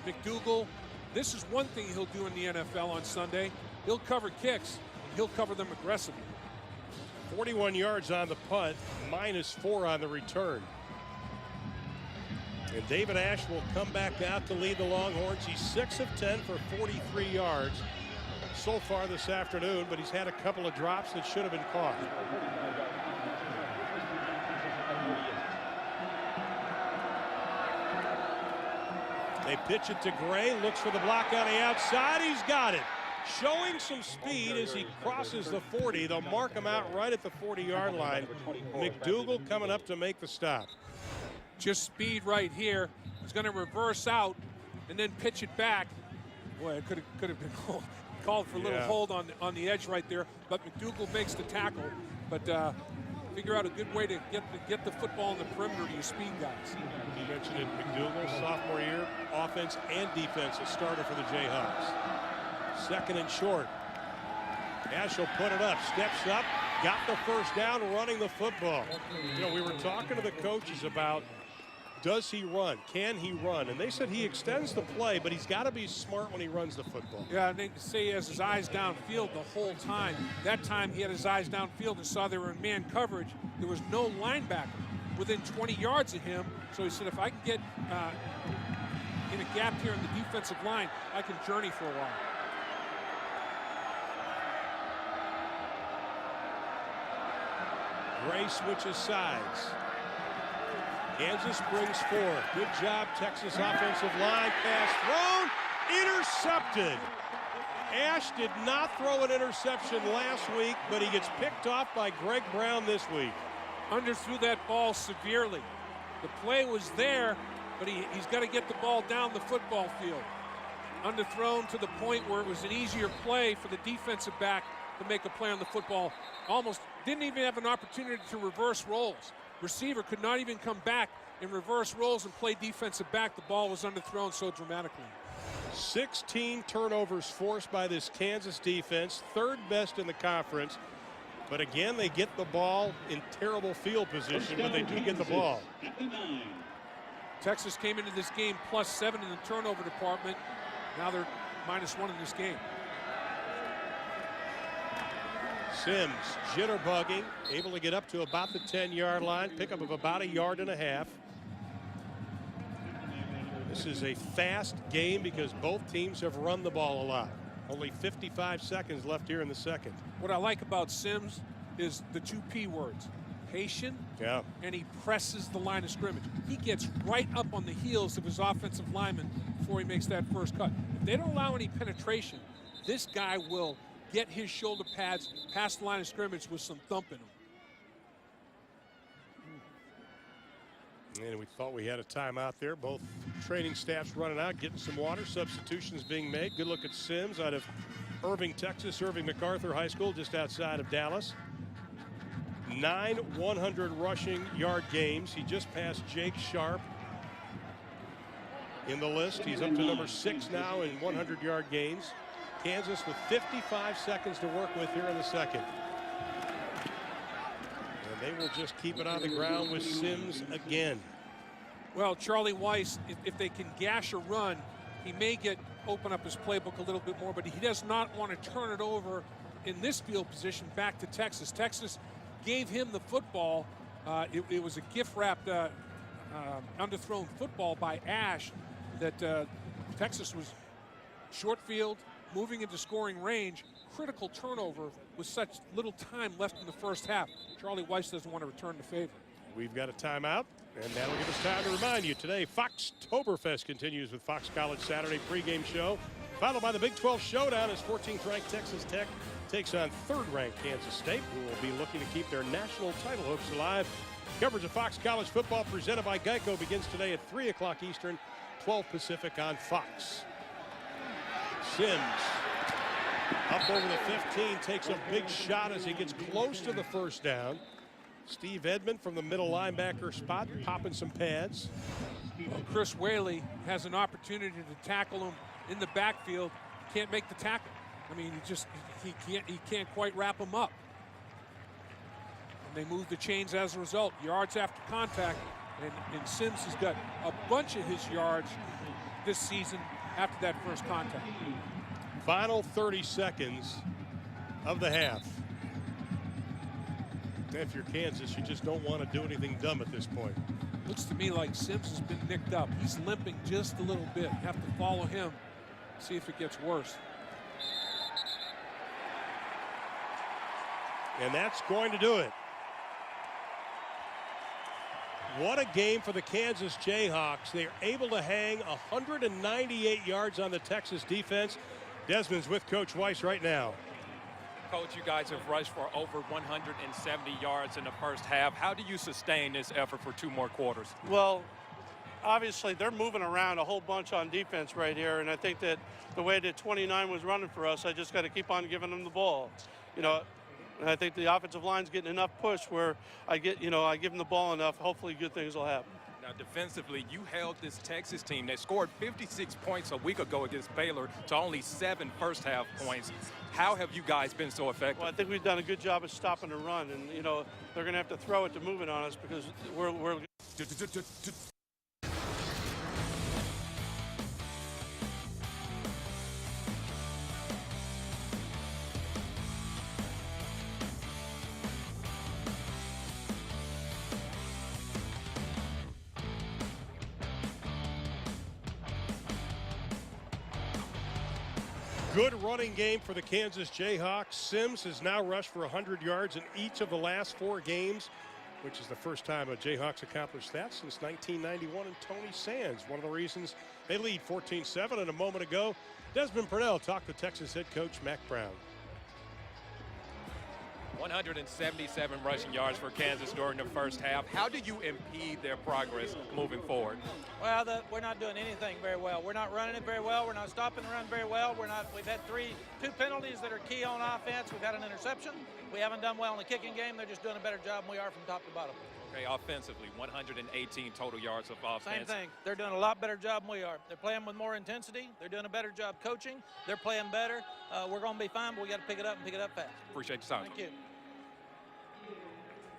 McDougal, this is one thing he'll do in the NFL on Sunday. He'll cover kicks, and he'll cover them aggressively. 41 yards on the punt, -4 on the return. And David Ash will come back out to lead the Longhorns. He's 6 of 10 for 43 yards so far this afternoon, but he's had a couple of drops that should have been caught. They pitch it to Gray, looks for the block on the outside. He's got it. Showing some speed as he crosses the 40. They'll mark him out right at the 40-yard line. McDougal coming up to make the stop. Just speed right here. He's going to reverse out and then pitch it back. Boy, it could have been called for a little hold on the edge right there. But McDougal makes the tackle. But figure out a good way to get the football in the perimeter to your speed guys. You mentioned it, McDougal, sophomore year, offense and defense, a starter for the Jayhawks. 2nd and short. Ash will put it up, steps up, got the first down, running the football. You know, we were talking to the coaches about, does he run? Can he run? And they said he extends the play, but he's got to be smart when he runs the football. Yeah, and they say he has his eyes downfield the whole time. That time he had his eyes downfield and saw they were in man coverage. There was no linebacker within 20 yards of him. So he said, if I can get in a gap here in the defensive line, I can journey for a while. Gray switches sides. Kansas brings 4. Good job, Texas offensive line. Pass thrown, intercepted. Ash did not throw an interception last week, but he gets picked off by Greg Brown this week. Underthrew that ball severely. The play was there, but he's got to get the ball down the football field. Underthrown to the point where it was an easier play for the defensive back to make a play on the football. Almost didn't even have an opportunity to reverse rolls. Receiver could not even come back and reverse rolls and play defensive back. The ball was underthrown so dramatically. 16 turnovers forced by this Kansas defense, 3rd best in the conference. But again, they get the ball in terrible field position, but they do get the ball. Texas came into this game +7 in the turnover department. Now they're -1 in this game. Sims jitterbugging, able to get up to about the 10-yard line, pickup of about 1.5 yards. This is a fast game because both teams have run the ball a lot. Only 55 seconds left here in the second. What I like about Sims is the 2 P words. Patient, and he presses the line of scrimmage. He gets right up on the heels of his offensive lineman before he makes that first cut. If they don't allow any penetration, this guy will get his shoulder pads past the line of scrimmage with some thump in them. And we thought we had a timeout there. Both training staffs running out, getting some water. Substitutions being made. Good look at Sims out of Irving, Texas. Irving MacArthur High School just outside of Dallas. 9 100 rushing yard games. He just passed Jake Sharp in the list. He's up to number 6 now in 100-yard gains. Kansas with 55 seconds to work with here in the second. And they will just keep it on the ground with Sims again. Well, Charlie Weiss, if they can gash a run, he may open up his playbook a little bit more, but he does not want to turn it over in this field position back to Texas. Texas gave him the football. It was a gift-wrapped underthrown football by Ash that Texas was short field, moving into scoring range, critical turnover with such little time left in the first half. Charlie Weiss doesn't want to return the favor. We've got a timeout, and that'll give us time to remind you today, Foxtoberfest continues with Fox College Saturday pregame show, followed by the Big 12 showdown as 14th-ranked Texas Tech takes on 3rd-ranked Kansas State, who will be looking to keep their national title hopes alive. Coverage of Fox College football presented by Geico begins today at 3 o'clock Eastern, 12 Pacific on Fox. Sims up over the 15, takes a big shot as he gets close to the first down. Steve Edmond from the middle linebacker spot, popping some pads. Well, Chris Whaley has an opportunity to tackle him in the backfield. Can't make the tackle. I mean, he can't quite wrap them up. And they move the chains as a result. Yards after contact, and Sims has got a bunch of his yards this season after that first contact. Final 30 seconds of the half. If you're Kansas, you just don't want to do anything dumb at this point. Looks to me like Sims has been nicked up. He's limping just a little bit. You have to follow him, see if it gets worse. And that's going to do it. What a game for the Kansas Jayhawks. They're able to hang 198 yards on the Texas defense. Desmond's with Coach Weiss right now. Coach, you guys have rushed for over 170 yards in the first half. How do you sustain this effort for 2 more quarters? Well, obviously they're moving around a whole bunch on defense right here, and I think that the way that 29 was running for us, I just got to keep on giving them the ball. You know, and I think the offensive line's getting enough push where I give them the ball enough. Hopefully good things will happen. Now, defensively, you held this Texas team that scored 56 points a week ago against Baylor to only 7 first-half points. How have you guys been so effective? Well, I think we've done a good job of stopping the run, and, you know, they're going to have to throw it to move it on us because we're Good running game for the Kansas Jayhawks. Sims has now rushed for 100 yards in each of the last 4 games, which is the first time a Jayhawks accomplished that since 1991 and Tony Sands. One of the reasons they lead 14-7. And a moment ago, Desmond Purnell talked to Texas head coach Mack Brown. 177 rushing yards for Kansas during the first half. How do you impede their progress moving forward? Well, we're not doing anything very well. We're not running it very well. We're not stopping the run very well. We've had 2 penalties that are key on offense. We've had an interception. We haven't done well in the kicking game. They're just doing a better job than we are from top to bottom. Okay, offensively, 118 total yards of offense. Same thing. They're doing a lot better job than we are. They're playing with more intensity. They're doing a better job coaching. They're playing better. We're going to be fine, but we got to pick it up and pick it up fast. Appreciate your time. Thank you.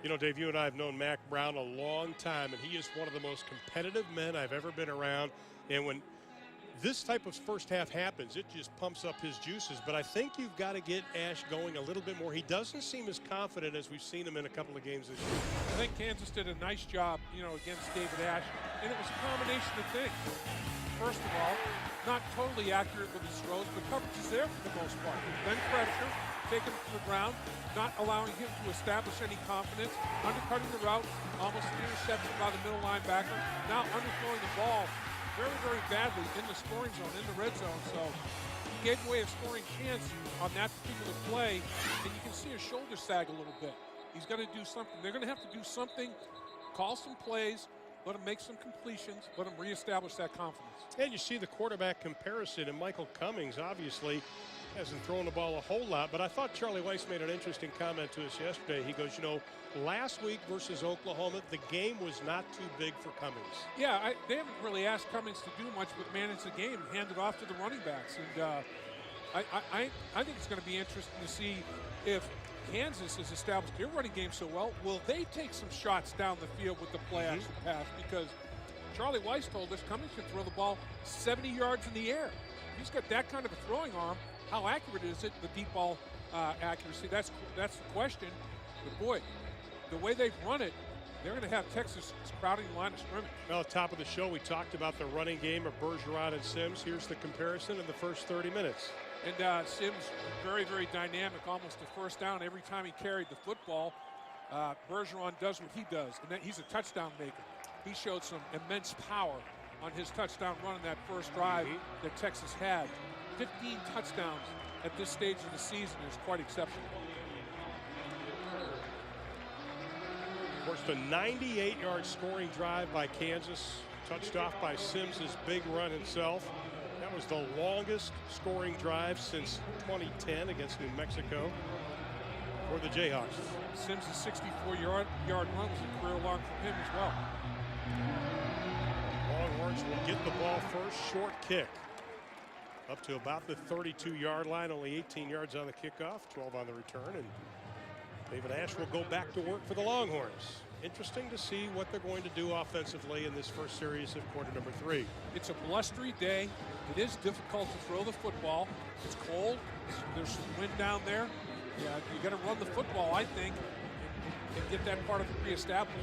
You know, Dave, you and I have known Mack Brown a long time, and he is one of the most competitive men I've ever been around. And when this type of first half happens, it just pumps up his juices. But I think you've got to get Ash going a little bit more. He doesn't seem as confident as we've seen him in a couple of games this year. I think Kansas did a nice job, you know, against David Ash, and it was a combination of things. First of all, not totally accurate with his throws, but coverage is there for the most part. Then pressure, taking him to the ground, not allowing him to establish any confidence, undercutting the route, almost an interception by the middle linebacker, now underthrowing the ball very, very badly in the scoring zone, in the red zone. So he gave away a scoring chance on that particular play, and you can see his shoulder sag a little bit. He's got to do something. They're going to have to do something, call some plays, let him make some completions, let him reestablish that confidence. And you see the quarterback comparison, and Michael Cummings obviously hasn't thrown the ball a whole lot, but I thought Charlie Weiss made an interesting comment to us yesterday. He goes, you know, last week versus Oklahoma, the game was not too big for Cummings. Yeah, they haven't really asked Cummings to do much but manage the game and hand it off to the running backs. And I think it's going to be interesting to see if Kansas has established their running game so well. Will they take some shots down the field with the play action pass? Because Charlie Weiss told us Cummings can throw the ball 70 yards in the air. He's got that kind of a throwing arm. How accurate is it, the deep ball accuracy? That's the question. But boy, the way they've run it, they're going to have Texas crowding the line of scrimmage. Well, at the top of the show, we talked about the running game of Bergeron and Sims. Here's the comparison in the first 30 minutes. And Sims, very, very dynamic, almost a first down every time he carried the football. Bergeron does what he does, and he's a touchdown maker. He showed some immense power on his touchdown run in that first drive that Texas had. 15 touchdowns at this stage of the season is quite exceptional. Of course, the 98-yard scoring drive by Kansas, touched off by Sims's big run himself. That was the longest scoring drive since 2010 against New Mexico for the Jayhawks. Sims's 64-yard run was a career long from him as well. Longhorns will get the ball first, short kick. Up to about the 32-yard line, only 18 yards on the kickoff, 12 on the return, and David Ash will go back to work for the Longhorns. Interesting to see what they're going to do offensively in this first series of quarter number 3. It's a blustery day. It is difficult to throw the football. It's cold. There's some wind down there. Yeah, you got to run the football, I think, and get that part of it reestablished.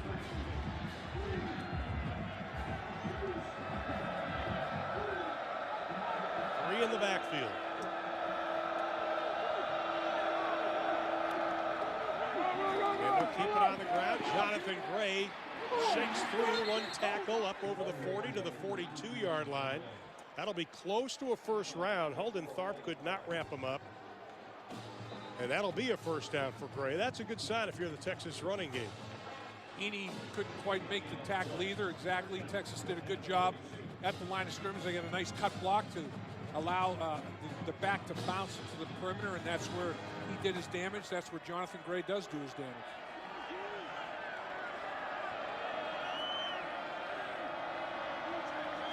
In the backfield. And they'll keep it on the ground. Jonathan Gray shakes through one tackle up over the 40 to the 42-yard line. That'll be close to a first round. Holden Tharp could not wrap him up. And that'll be a first down for Gray. That's a good sign if you're the Texas running game. HEENEY couldn't quite make the tackle either. Exactly. Texas did a good job at the line of scrimmage. They got a nice cut block to allow the back to bounce into the perimeter, and that's where he did his damage. That's where Jonathan Gray does do his damage.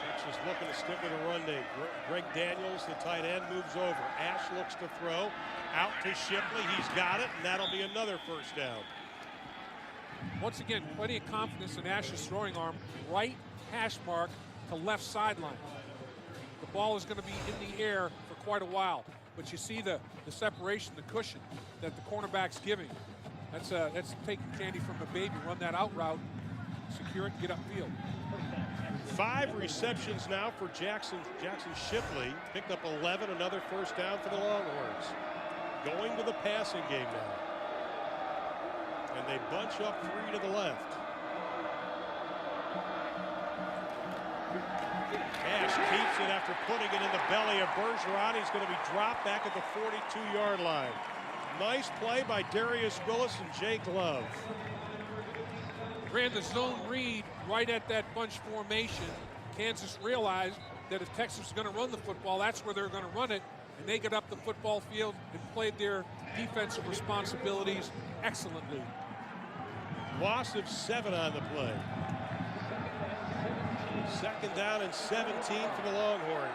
Texas looking to stick with a run day. Greg Daniels, the tight end, moves over. Ash looks to throw. Out to Shipley. He's got it, and that'll be another first down. Once again, plenty of confidence in Ash's throwing arm. Right hash mark to left sideline. The ball is going to be in the air for quite a while, but you see the separation, the cushion that the cornerback's giving. That's taking candy from a baby. Run that out route, secure it, get upfield. 5 receptions now for Jackson Shipley. Picked up 11, another first down for the Longhorns. Going to the passing game now. And they bunch up 3 to the left. Ash keeps it after putting it in the belly of Bergeron. He's going to be dropped back at the 42-yard line. Nice play by Darius Willis and Jake Love. Ran the zone read right at that bunch formation. Kansas realized that if Texas was going to run the football, that's where they're going to run it. And they got up the football field and played their defensive responsibilities excellently. Loss of 7 on the play. Second down and 17 for the Longhorns.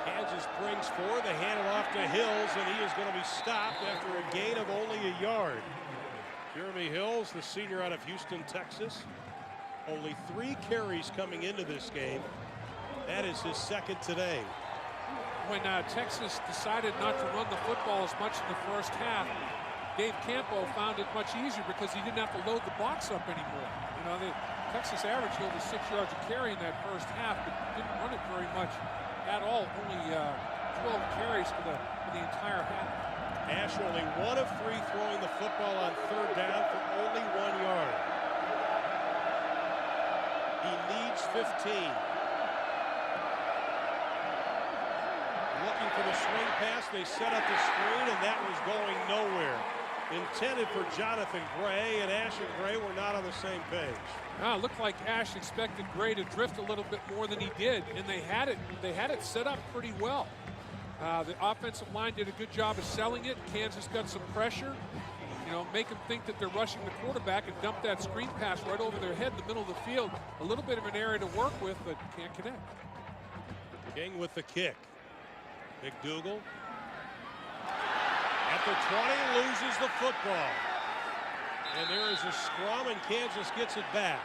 Kansas brings 4. They hand it off to Hills, and he is going to be stopped after a gain of only a yard. Jeremy Hills, the senior out of Houston, Texas. Only 3 carries coming into this game. That is his second today. When Texas decided not to run the football as much in the first half, Dave Campo found it much easier because he didn't have to load the box up anymore. You know, the Texas averaged over 6 yards a carry in that first half, but didn't run it very much at all. Only 12 carries for the entire half. Ash only 1 of 3 throwing the football on third down for only 1 yard. He needs 15. Looking for the swing pass. They set up the screen, and that was going nowhere. Intended for Jonathan Gray, and Ash and Gray were not on the same page. It looked like Ash expected Gray to drift a little bit more than he did, and they had it set up pretty well. The offensive line did a good job of selling it. Kansas got some pressure. You know, make them think that they're rushing the quarterback and dump that screen pass right over their head in the middle of the field. A little bit of an area to work with, but can't connect. King with the kick. McDougal at the 20 loses the football. And there is a scrum, and Kansas gets it back.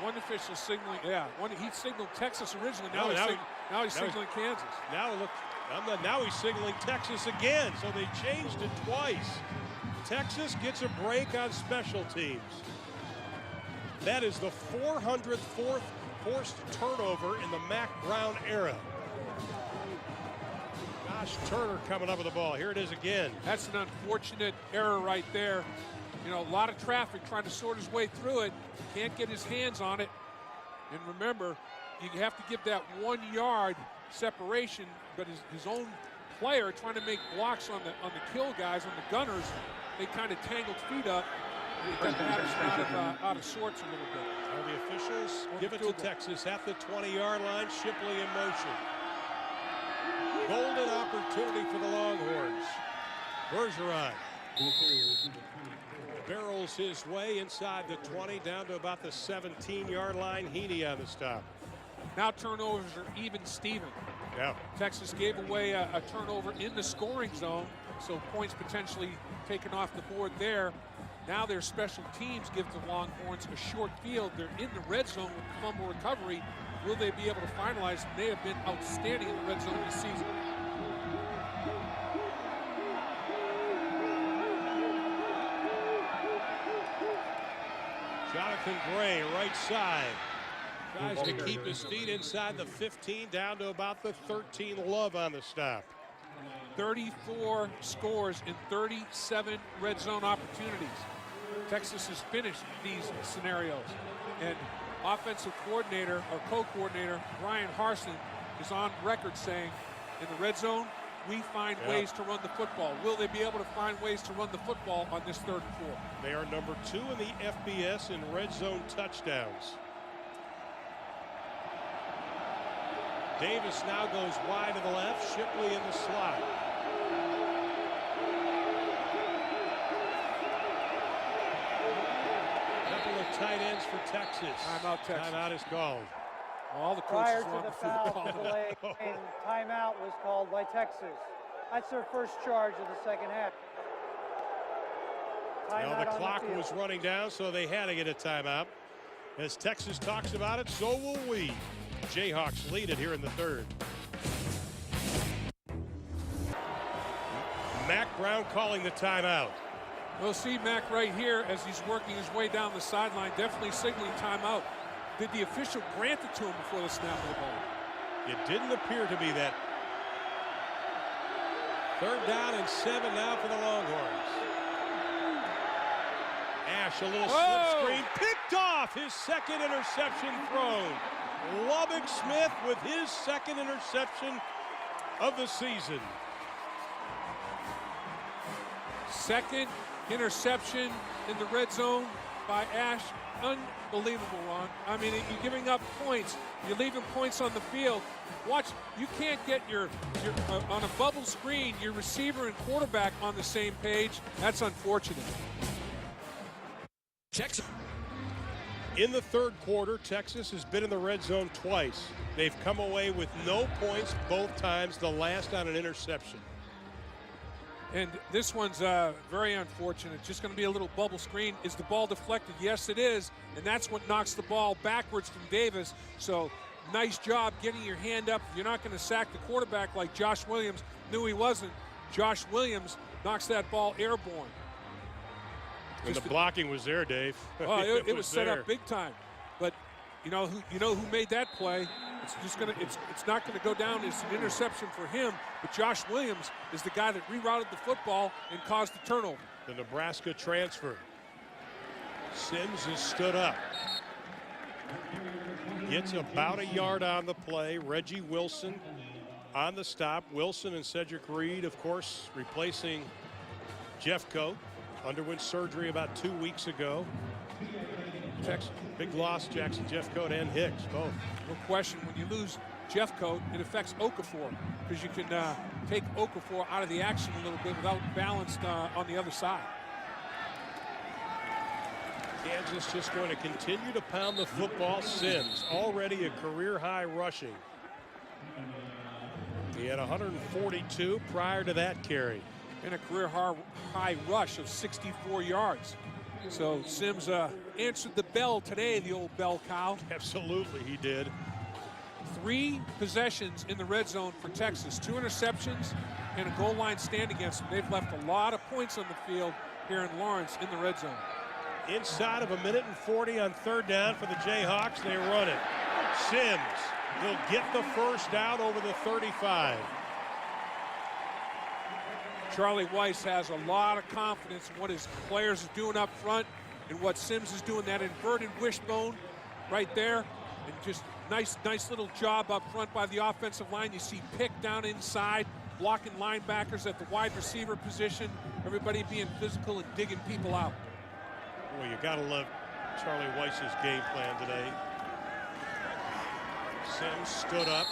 One official signaling, he signaled Texas originally. Now he's signaling Kansas. Now he's signaling Texas again. So they changed it twice. Texas gets a break on special teams. That is the 404th forced turnover in the Mack Brown era. Josh Turner coming up with the ball. Here it is again. That's an unfortunate error right there. You know, a lot of traffic trying to sort his way through it. Can't get his hands on it. And remember, you have to give that 1 yard separation, but his own player trying to make blocks on the kill guys, on the gunners, they kind of tangled feet up. It got the Habs out of sorts a little bit. So the officials give it to Texas at the 20-yard line. Shipley in motion. Golden opportunity for the Longhorns. Bergeron Barrels his way inside the 20 down to about the 17-yard line. HEENEY on the stop. Now turnovers are even Steven. Yeah. Texas gave away a turnover in the scoring zone, so points potentially taken off the board there. Now their special teams give the Longhorns a short field. They're in the red zone with fumble recovery. Will they be able to finalize? They have been outstanding in the red zone this season. Jonathan Gray, right side. Tries to keep his feet inside the 15, down to about the 13. Love on the stop. 34 scores in 37 red zone opportunities. Texas has finished these scenarios. And offensive coordinator, or co-coordinator, Brian Harsin, is on record saying, in the red zone, we find ways to run the football. Will they be able to find ways to run the football on this 3rd and 4? They are number 2 in the FBS in red zone touchdowns. Davis now goes wide to the left. Shipley in the slot. Couple of tight ends for Texas. Timeout, Texas. Timeout is called. All the Prior coaches to want the the foul football. delay, timeout was called by Texas. That's their first charge of the second half. Well, Timeout the on clock field. was running down, so they had to get a timeout. As Texas talks about it, so will we. Jayhawks lead it here in the 3rd. Mack Brown calling the timeout. We'll see Mack right here as he's working his way down the sideline, definitely signaling timeout. Did the official grant it to him before the snap of the ball? It didn't appear to be that. 3rd down and 7 now for the Longhorns. Ash, a little slip screen, picked off, his 2nd interception thrown. Lubbock Smith with his 2nd interception of the season. 2nd interception in the red zone by Ash. Unbelievable, Ron. I mean, you're giving up points. You're leaving points on the field. Watch, you can't get your on a bubble screen, your receiver and quarterback on the same page. That's unfortunate. Texas. In the 3rd quarter, Texas has been in the red zone twice. They've come away with no points both times, the last on an interception. And this one's very unfortunate. Just going to be a little bubble screen. Is the ball deflected? Yes, it is. And that's what knocks the ball backwards from Davis. So nice job getting your hand up. You're not going to sack the quarterback like Josh Williams knew he wasn't. Josh Williams knocks that ball airborne. And the blocking was there, Dave. Oh, it was set up big time. But you know who made that play? It's not gonna go down as an interception for him, but Josh Williams is the guy that rerouted the football and caused the turnover. The Nebraska transfer. Sims has stood up. Gets about a yard on the play. Reggie Wilson on the stop. Wilson and Cedric Reed, of course, replacing Jeffcoat. Underwent surgery about 2 weeks ago. Texas, big loss, Jackson Jeffcoat and Hicks, both. No question, when you lose Jeffcoat, it affects Okafor, because you can take Okafor out of the action a little bit without balance on the other side. Kansas just going to continue to pound the football. Sims, already a career high rushing. He had 142 prior to that carry. And a career high rush of 64 yards. So Sims answered the bell today, the old bell cow. Absolutely, he did. 3 possessions in the red zone for Texas. 2 interceptions and a goal line stand against them. They've left a lot of points on the field here in Lawrence in the red zone. Inside of 1:40 on 3rd down for the Jayhawks. They run it. Sims will get the first down over the 35. Charlie Weiss has a lot of confidence in what his players are doing up front and what Sims is doing. That inverted wishbone right there, and just nice little job up front by the offensive line. You see Pick down inside, blocking linebackers at the wide receiver position. Everybody being physical and digging people out. Boy, you gotta love Charlie Weiss's game plan today. Sims stood up.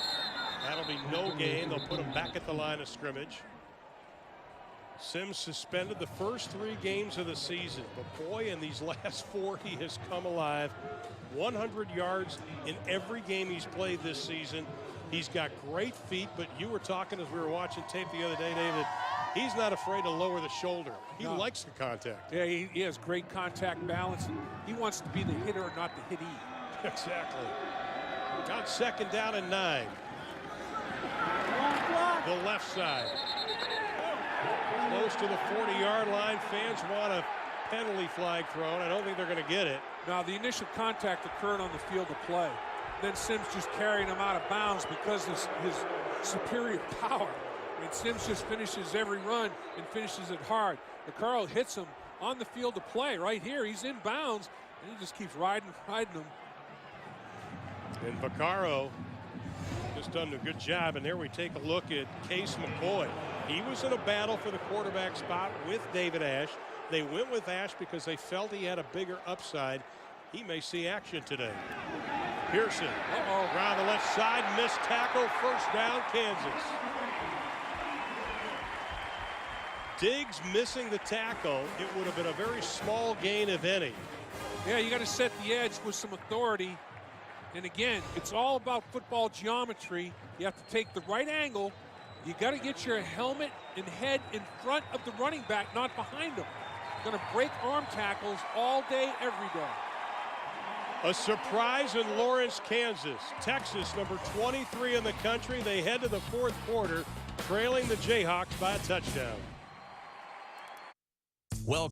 That'll be no gain. They'll put him back at the line of scrimmage. Sims suspended the first 3 games of the season, but boy, in these last 4, he has come alive. 100 yards in every game he's played this season. He's got great feet, but you were talking as we were watching tape the other day, David, he's not afraid to lower the shoulder. He likes the contact. Yeah, he has great contact balance. He wants to be the hitter, not the hittee. Exactly. Got 2nd down and 9. The left side. Close to the 40-yard line. Fans want a penalty flag thrown. I don't think they're going to get it. Now, the initial contact occurred on the field of play. Then Sims just carried him out of bounds because of his superior power. I mean, Sims just finishes every run and finishes it hard. Vaccaro hits him on the field of play right here. He's in bounds, and he just keeps riding him. And Vaccaro just done a good job. And there we take a look at Case McCoy. He was in a battle for the quarterback spot with David Ash. They went with Ash because they felt he had a bigger upside. He may see action today. Pearson around the left side, missed tackle, 1st down, Kansas. Diggs missing the tackle. It would have been a very small gain, if any. Yeah, you got to set the edge with some authority. And again, it's all about football geometry. You have to take the right angle. You got to get your helmet and head in front of the running back, not behind him. Going to break arm tackles all day, every day. A surprise in Lawrence, Kansas. Texas, number 23 in the country. They head to the 4th quarter, trailing the Jayhawks by a touchdown. Well,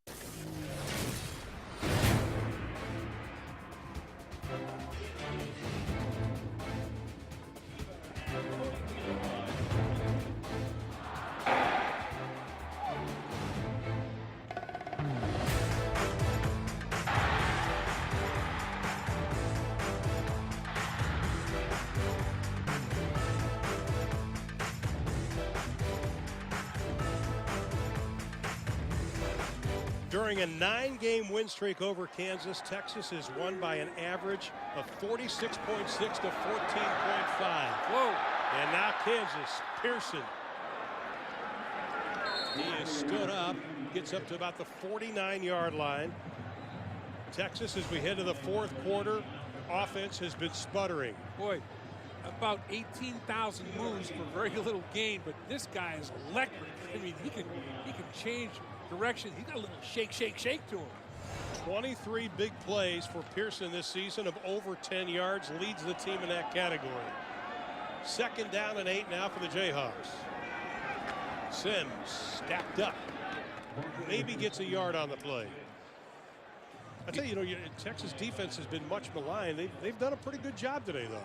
During a 9-game win streak over Kansas, Texas has won by an average of 46.6 to 14.5. Whoa. And now Kansas, Pearson. He is stood up, gets up to about the 49-yard line. Texas, as we head to the 4th quarter, offense has been sputtering. Boy, about 18,000 moves for very little gain, but this guy is electric. I mean, he can change direction. He's got a little shake to him. 23 big plays for Pearson this season of over 10 yards, leads the team in that category. 2nd down and 8 now for the Jayhawks. Sims stacked up, maybe gets a yard on the play. I tell you, Texas defense has been much maligned. They've done a pretty good job today, though.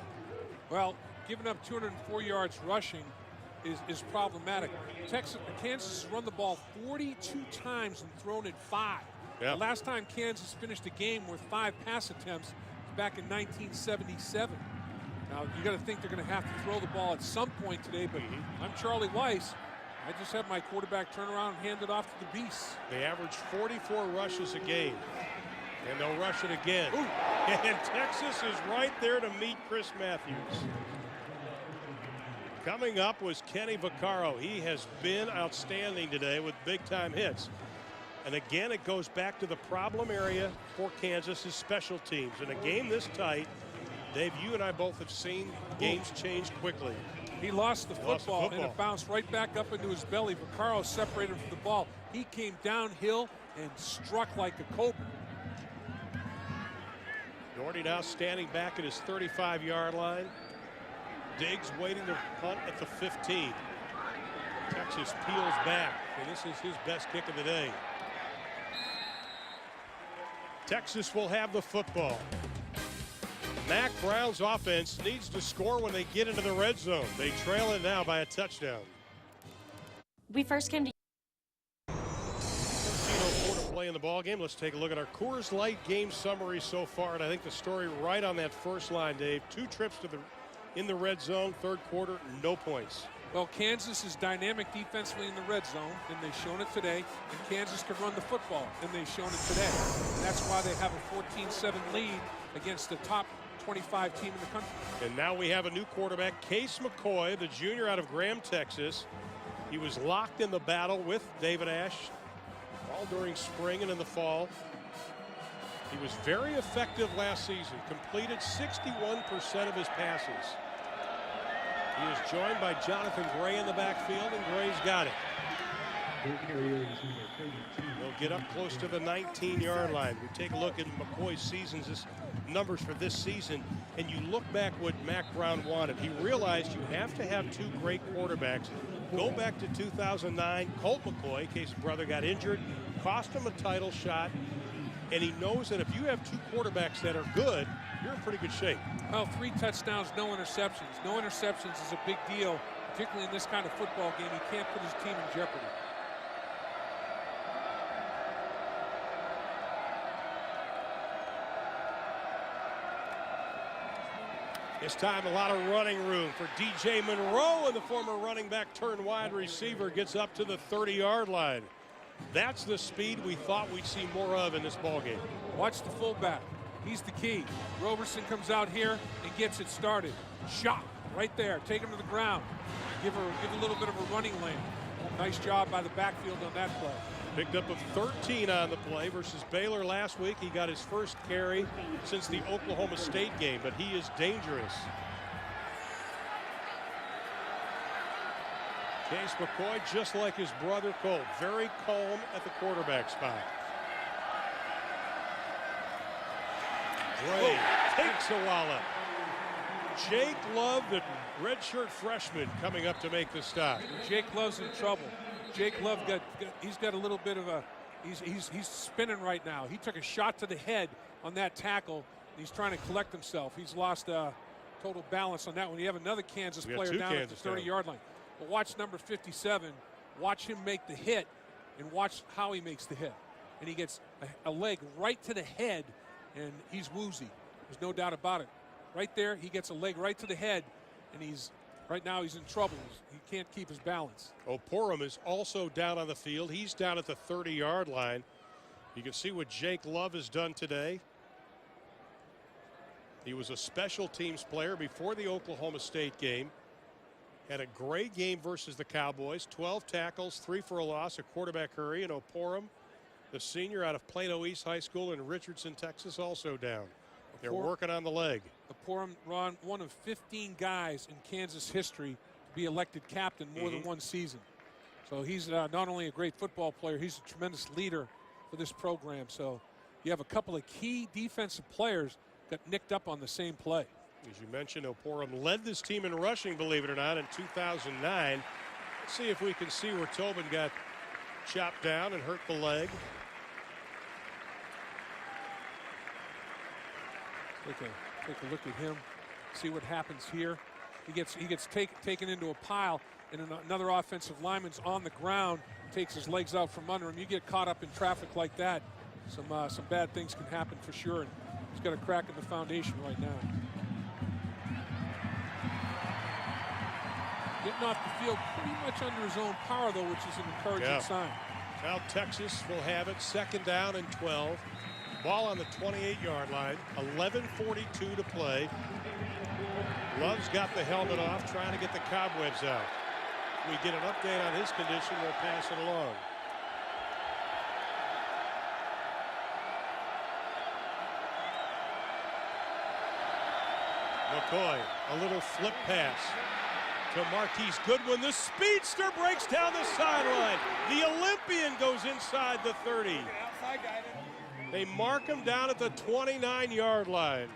Well, giving up 204 yards rushing is problematic. Kansas has run the ball 42 times and thrown it 5. Yep. The last time Kansas finished a game with 5 pass attempts was back in 1977. Now, you got to think they're going to have to throw the ball at some point today, but I'm Charlie Weiss. I just have my quarterback turn around and hand it off to the beast. They average 44 rushes a game, and they'll rush it again. Ooh. And Texas is right there to meet Chris Matthews. Coming up was Kenny Vaccaro. He has been outstanding today with big-time hits. And again, it goes back to the problem area for Kansas' special teams. In a game this tight, Dave, you and I both have seen games change quickly. He lost the football, and it bounced right back up into his belly. Vaccaro separated from the ball. He came downhill and struck like a cobra. Doherty now standing back at his 35-yard line. Diggs waiting to punt at the 15. Texas peels back, and this is his best kick of the day. Texas will have the football. Mac Brown's offense needs to score when they get into the red zone. They trail it now by a touchdown. We first came to 15:04 to play in the ball game. Let's take a look at our Coors Light game summary so far, and I think the story right on that first line, Dave. 2 trips to in the red zone, 3rd quarter, no points. Well, Kansas is dynamic defensively in the red zone, and they've shown it today. And Kansas can run the football, and they've shown it today. And that's why they have a 14-7 lead against the top 25 team in the country. And now we have a new quarterback, Case McCoy, the junior out of Graham, Texas. He was locked in the battle with David Ash all during spring and in the fall. He was very effective last season, completed 61% of his passes. He is joined by Jonathan Gray in the backfield, and Gray's got it. He'll get up close to the 19-yard line. We take a look at McCoy's numbers for this season, and you look back what Mack Brown wanted. He realized you have to have two great quarterbacks. Go back to 2009, Colt McCoy, in case his brother got injured, cost him a title shot, and he knows that if you have two quarterbacks that are good, you're in pretty good shape. Well, 3 touchdowns, no interceptions. No interceptions is a big deal, particularly in this kind of football game. He can't put his team in jeopardy. This time a lot of running room for DJ Monroe, and the former running back turned wide receiver gets up to the 30-yard line. That's the speed we thought we'd see more of in this ballgame. Watch the fullback. He's the key. Roberson comes out here and gets it started. Shot right there. Take him to the ground. Give a little bit of a running lane. Nice job by the backfield on that play. Picked up a 13 on the play versus Baylor last week. He got his first carry since the Oklahoma State game, but he is dangerous. Case McCoy, just like his brother Colt, very calm at the quarterback spot. Gray takes a wallop. Jake Love, the redshirt freshman, coming up to make the stop. Jake Love's in trouble. Jake Love he's got a little bit of a he's spinning right now. He took a shot to the head on that tackle. He's trying to collect himself. He's lost total balance on that one. You have another Kansas player down at the 30-yard line. But watch number 57. Watch him make the hit, and watch how he makes the hit. And he gets a leg right to the head, and he's woozy. There's no doubt about it. Right there, he gets a leg right to the head, and right now he's in trouble. He can't keep his balance. Oporum is also down on the field. He's down at the 30-yard line. You can see what Jake Love has done today. He was a special teams player before the Oklahoma State game. Had a great game versus the Cowboys. 12 tackles, 3 for a loss, a quarterback hurry, and Oporum, the senior out of Plano East High School in Richardson, Texas, also down. They're working on the leg. Oporum, Ron, one of 15 guys in Kansas history to be elected captain more than one season. So he's not only a great football player, he's a tremendous leader for this program. So you have a couple of key defensive players that nicked up on the same play. As you mentioned, Oporum led this team in rushing, believe it or not, in 2009. Let's see if we can see where Tobin got chopped down and hurt the leg. Take a look at him, see what happens here. He gets taken into a pile, and another offensive lineman's on the ground, takes his legs out from under him. You get caught up in traffic like that, some bad things can happen for sure. And he's got a crack in the foundation right now. Getting off the field pretty much under his own power, though, which is an encouraging sign. Now Texas will have it, 2nd down and 12. Ball on the 28-yard line, 11:42 to play. Love's got the helmet off, trying to get the cobwebs out. We get an update on his condition, we'll pass it along. McCoy, a little flip pass to Marquise Goodwin. The speedster breaks down the sideline. The Olympian goes inside the 30. They mark him down at the 29-yard line.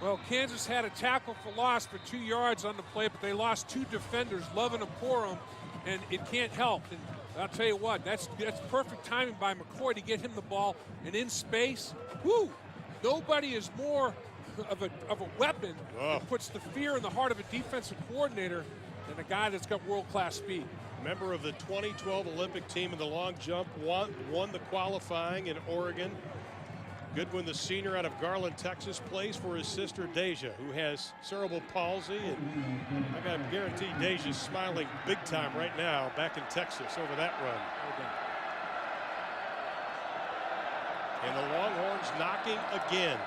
Well, Kansas had a tackle for loss for 2 yards on the play, but they lost 2 defenders, Love and Oporum, and it can't help. And I'll tell you what, that's perfect timing by McCoy to get him the ball, and in space, whoo! Nobody is more of a weapon that puts the fear in the heart of a defensive coordinator than a guy that's got world-class speed. Member of the 2012 Olympic team in the long jump, won the qualifying in Oregon. Goodwin, the senior out of Garland, Texas, plays for his sister Deja, who has cerebral palsy. And I got to guarantee Deja's smiling big time right now back in Texas over that run. And the Longhorns knocking again.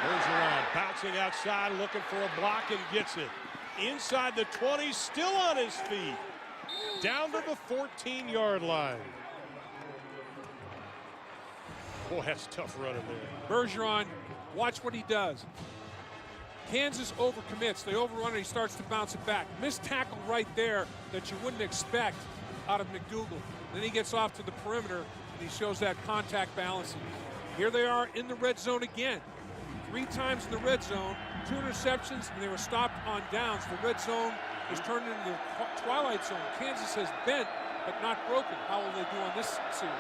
Bergeron bouncing outside, looking for a block and gets it. Inside the 20, still on his feet. Down to the 14-yard line. Boy, that's tough running there. Bergeron, watch what he does. Kansas overcommits. They overrun it. He starts to bounce it back. Missed tackle right there that you wouldn't expect out of McDougal. Then he gets off to the perimeter, and he shows that contact balancing. Here they are in the red zone again. 3 times in the red zone, 2 interceptions, and they were stopped on downs. The red zone is turned into the twilight zone. Kansas has bent, but not broken. How will they do on this series?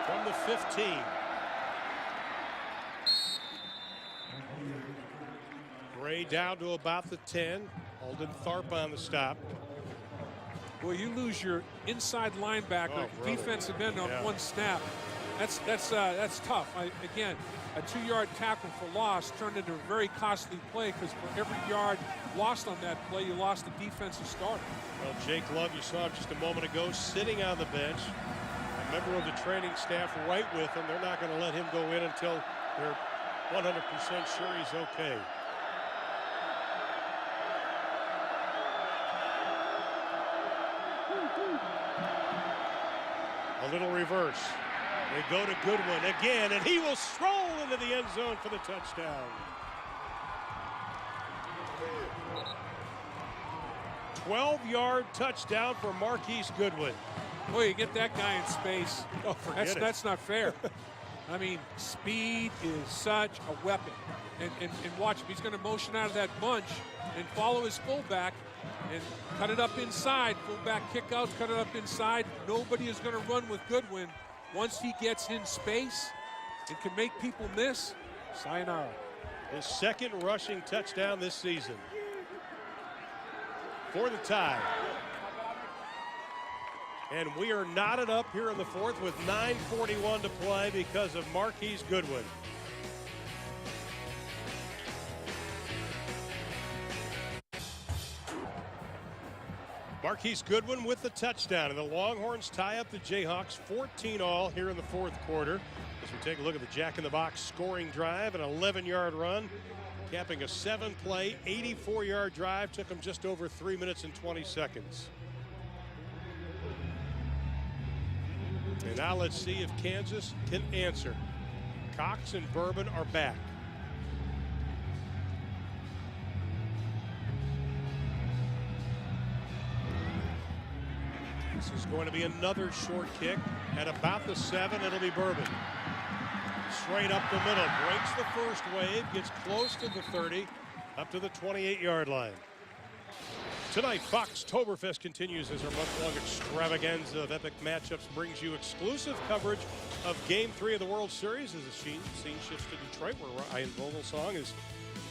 From the 15. Gray down to about the 10. Alden Tharp on the stop. Boy, you lose your inside linebacker, defensive end on one snap. That's tough. Again, a 2-yard tackle for loss turned into a very costly play because for every yard lost on that play, you lost a defensive starter. Well, Jake Love, you saw him just a moment ago, sitting on the bench. A member of the training staff right with him. They're not going to let him go in until they're 100% sure he's okay. A little reverse. They go to Goodwin again, and he will stroll into the end zone for the touchdown. 12-yard touchdown for Marquise Goodwin. Boy, you get that guy in space. Oh, forget it. That's not fair. I mean, speed is such a weapon. And watch him. He's going to motion out of that bunch and follow his fullback and cut it up inside. Fullback kick outs, cut it up inside. Nobody is going to run with Goodwin. Once he gets in space and can make people miss, sayonara. His second rushing touchdown this season. For the tie. And we are knotted up here in the fourth with 9:41 to play because of Marquise Goodwin. Marquise Goodwin with the touchdown, and the Longhorns tie up the Jayhawks 14-all here in the fourth quarter. As we take a look at the Jack-in-the-Box scoring drive, an 11-yard run, capping a 7-play, 84-yard drive. Took them just over 3 minutes and 20 seconds. And now let's see if Kansas can answer. Cox and Bourbon are back. This is going to be another short kick at about the 7. It'll be Bourbon. Straight up the middle, breaks the first wave, gets close to the 30, up to the 28-yard line. Tonight, Foxtoberfest continues as our month-long extravaganza of epic matchups brings you exclusive coverage of Game 3 of the World Series as the scene shifts to Detroit, where Ryan Vogelsong is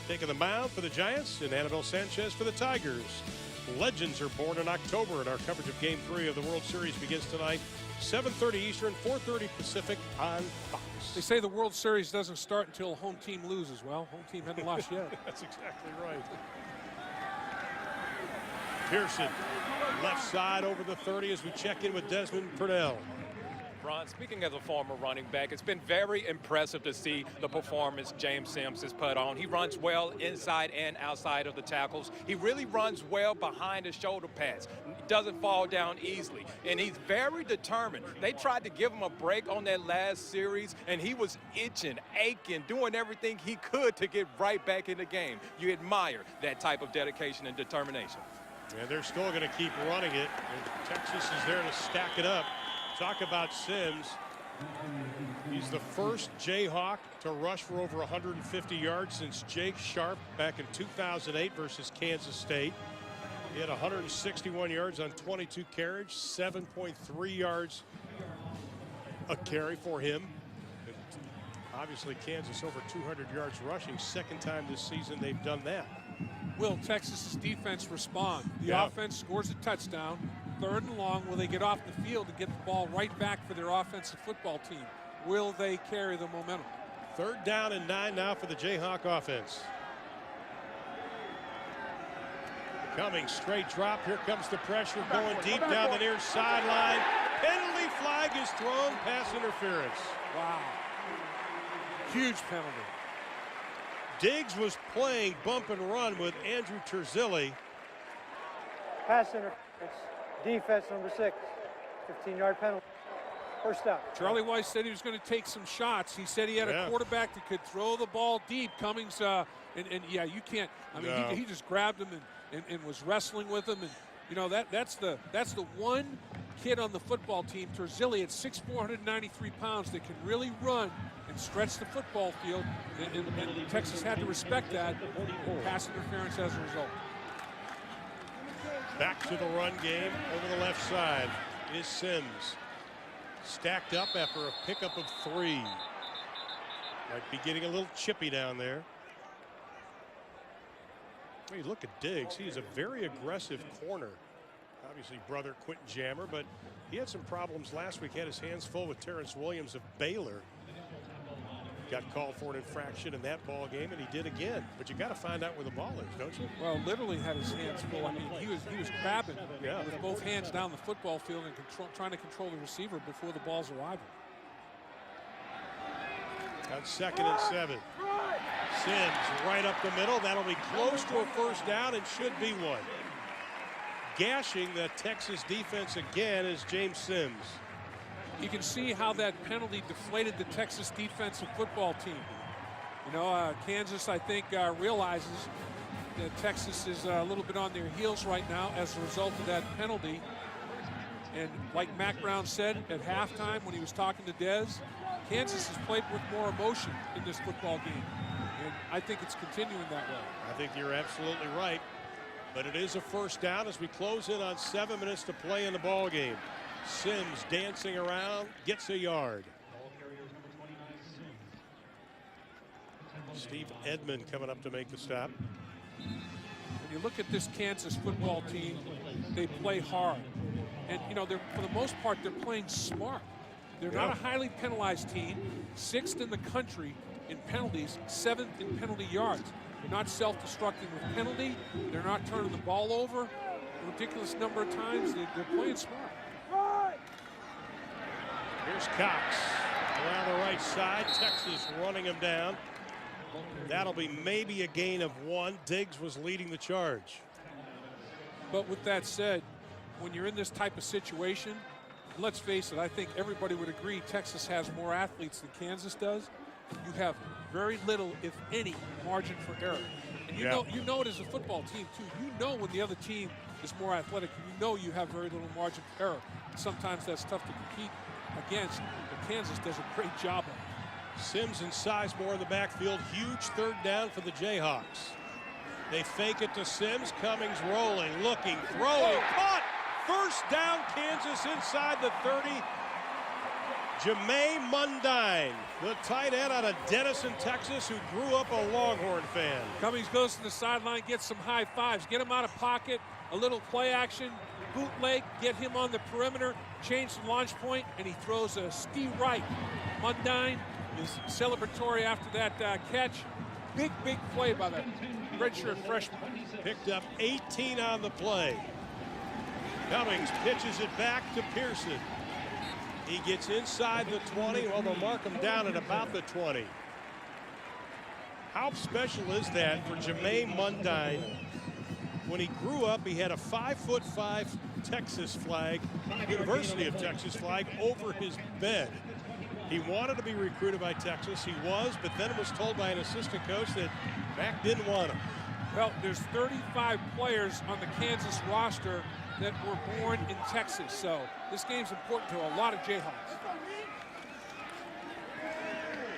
taking the mound for the Giants and Anibal Sanchez for the Tigers. Legends are born in October, and our coverage of Game 3 of the World Series begins tonight, 7:30 Eastern, 4:30 Pacific on Fox. They say the World Series doesn't start until a home team loses. Well, home team hadn't lost yet. That's exactly right. Pearson, left side over the 30 as we check in with Desmond Purnell. Ron, speaking as a former running back, it's been very impressive to see the performance James Sims has put on. He runs well inside and outside of the tackles. He really runs well behind the shoulder pads. Doesn't fall down easily. And he's very determined. They tried to give him a break on that last series, and he was itching, aching, doing everything he could to get right back in the game. You admire that type of dedication and determination. And they're still going to keep running it. And Texas is there to stack it up. Talk about Sims. He's the first Jayhawk to rush for over 150 yards since Jake Sharp back in 2008 versus Kansas State. He had 161 yards on 22 carries, 7.3 yards a carry for him. And obviously, Kansas over 200 yards rushing. Second time this season they've done that. Will Texas's defense respond? The offense scores a touchdown. 3rd and long. Will they get off the field to get the ball right back for their offensive football team? Will they carry the momentum? 3rd down and 9 now for the Jayhawk offense. Coming straight drop. Here comes the pressure going deep down the near sideline. Penalty flag is thrown. Pass interference. Wow. Huge penalty. Diggs was playing bump and run with Andrew Terzilli. Pass interference. Defense number 6. 15-yard penalty. First down. Charlie Weiss said he was going to take some shots. He said he had a quarterback that could throw the ball deep. Cummings, and yeah, you can't. I mean, he just grabbed him and was wrestling with him. And you know that's the one kid on the football team, Terzilli, at 6'4", 193 pounds, that can really run and stretch the football field. And Texas had to respect that. Pass interference as a result. Back to the run game over the left side is Sims. Stacked up after a pickup of 3. Might be getting a little chippy down there. Hey, look at Diggs. He's a very aggressive corner. Obviously, brother Quentin Jammer, but he had some problems last week. Had his hands full with Terrence Williams of Baylor. Got called for an infraction in that ball game, and he did again. But you got to find out where the ball is, don't you? Well, literally had his hands full. I mean, he was grabbing with both hands down the football field and trying to control the receiver before the ball's arrival. On 2nd and 7. Sims right up the middle. That'll be close to a first down and should be one. Gashing the Texas defense again is James Sims. You can see how that penalty deflated the Texas defensive football team. You know, Kansas, I think, realizes that Texas is a little bit on their heels right now as a result of that penalty. And like Mac Brown said at halftime when he was talking to Dez, Kansas has played with more emotion in this football game. And I think it's continuing that way. I think you're absolutely right. But it is a first down as we close in on 7 minutes to play in the ball game. Sims dancing around, gets a yard. Steve Edmond coming up to make the stop. When you look at this Kansas football team, they play hard. And, you know, for the most part, they're playing smart. They're not a highly penalized team. 6th in the country in penalties, 7th in penalty yards. They're not self-destructing with penalty. They're not turning the ball over a ridiculous number of times. They're playing smart. Here's Cox around the right side. Texas running him down. That'll be maybe a gain of 1. Diggs was leading the charge. But with that said, when you're in this type of situation, let's face it, I think everybody would agree Texas has more athletes than Kansas does. You have very little, if any, margin for error. And you know it as a football team, too. You know when the other team is more athletic. You know you have very little margin for error. And sometimes that's tough to compete against, but Kansas does a great job of it. Sims and Sizemore in the backfield. Huge 3rd down for the Jayhawks. They fake it to Sims. Cummings rolling, looking, throwing, caught. First down, Kansas inside the 30. Jermaine Mundine, the tight end out of Denison, Texas, who grew up a Longhorn fan. Cummings goes to the sideline, gets some high fives, get him out of pocket, a little play action, bootleg, get him on the perimeter, change the launch point, and he throws a steep right. Mundine is celebratory after that catch. Big play by the redshirt freshman. Picked up 18 on the play. Cummings pitches it back to Pearson. He gets inside the 20. Well, they'll mark him down at about the 20. How special is that for Jermaine Mundine? When he grew up, he had a 5'5" Texas flag, University of Texas flag, over his bed. He wanted to be recruited by Texas. He was, but then was told by an assistant coach that Mac didn't want him. Well, there's 35 players on the Kansas roster that were born in Texas, so this game's important to a lot of Jayhawks.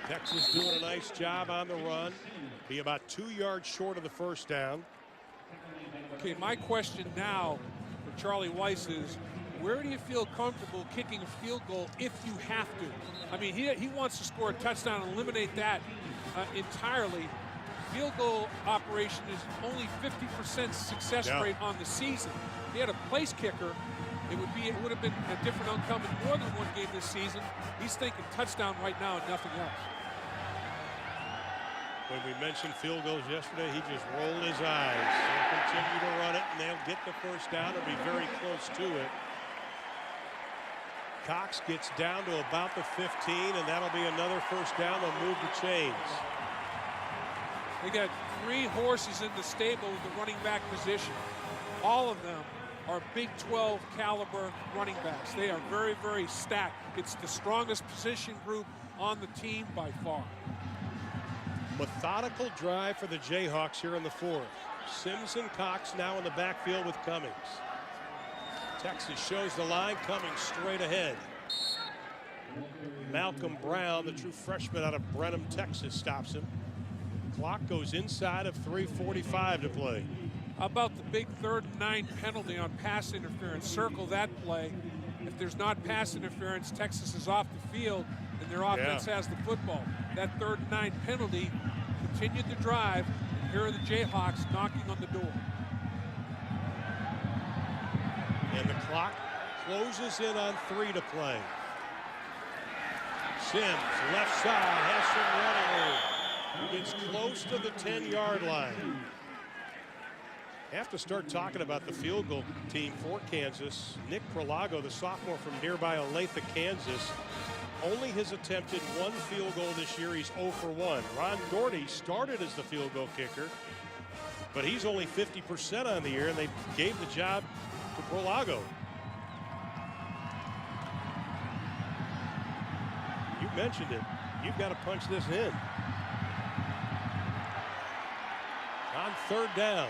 Texas doing a nice job on the run. Be about 2 yards short of the first down. Okay, my question now for Charlie Weiss is, where do you feel comfortable kicking a field goal if you have to? I mean, he wants to score a touchdown and eliminate that entirely. Field goal operation is only 50% success rate on the season. If he had a place kicker, it would have been a different outcome in more than one game this season. He's thinking touchdown right now and nothing else. When we mentioned field goals yesterday, he just rolled his eyes. They'll continue to run it, and they'll get the first down. It'll be very close to it. Cox gets down to about the 15, and that'll be another first down. They'll move the chains. They got 3 horses in the stable with the running back position. All of them are Big 12 caliber running backs. They are very, very stacked. It's the strongest position group on the team by far. Methodical drive for the Jayhawks here in the 4th. Sims and Cox now in the backfield with Cummings. Texas shows the line, coming straight ahead. Malcolm Brown, the true freshman out of Brenham, Texas, stops him. Clock goes inside of 3:45 to play. How about the big 3rd and 9 penalty on pass interference? Circle that play. If there's not pass interference, Texas is off the field and their offense has the football. That 3rd and 9 penalty continued the drive, and here are the Jayhawks knocking on the door. And the clock closes in on 3 to play. Sims, left side, has some running room. Gets close to the 10-yard line. Have to start talking about the field goal team for Kansas. Nick Prolago, the sophomore from nearby Olathe, Kansas, only has attempted 1 field goal this year. He's 0 for 1. Ron Doherty started as the field goal kicker, but he's only 50% on the year, and they gave the job to Prolago. You mentioned it. You've got to punch this in. On 3rd down.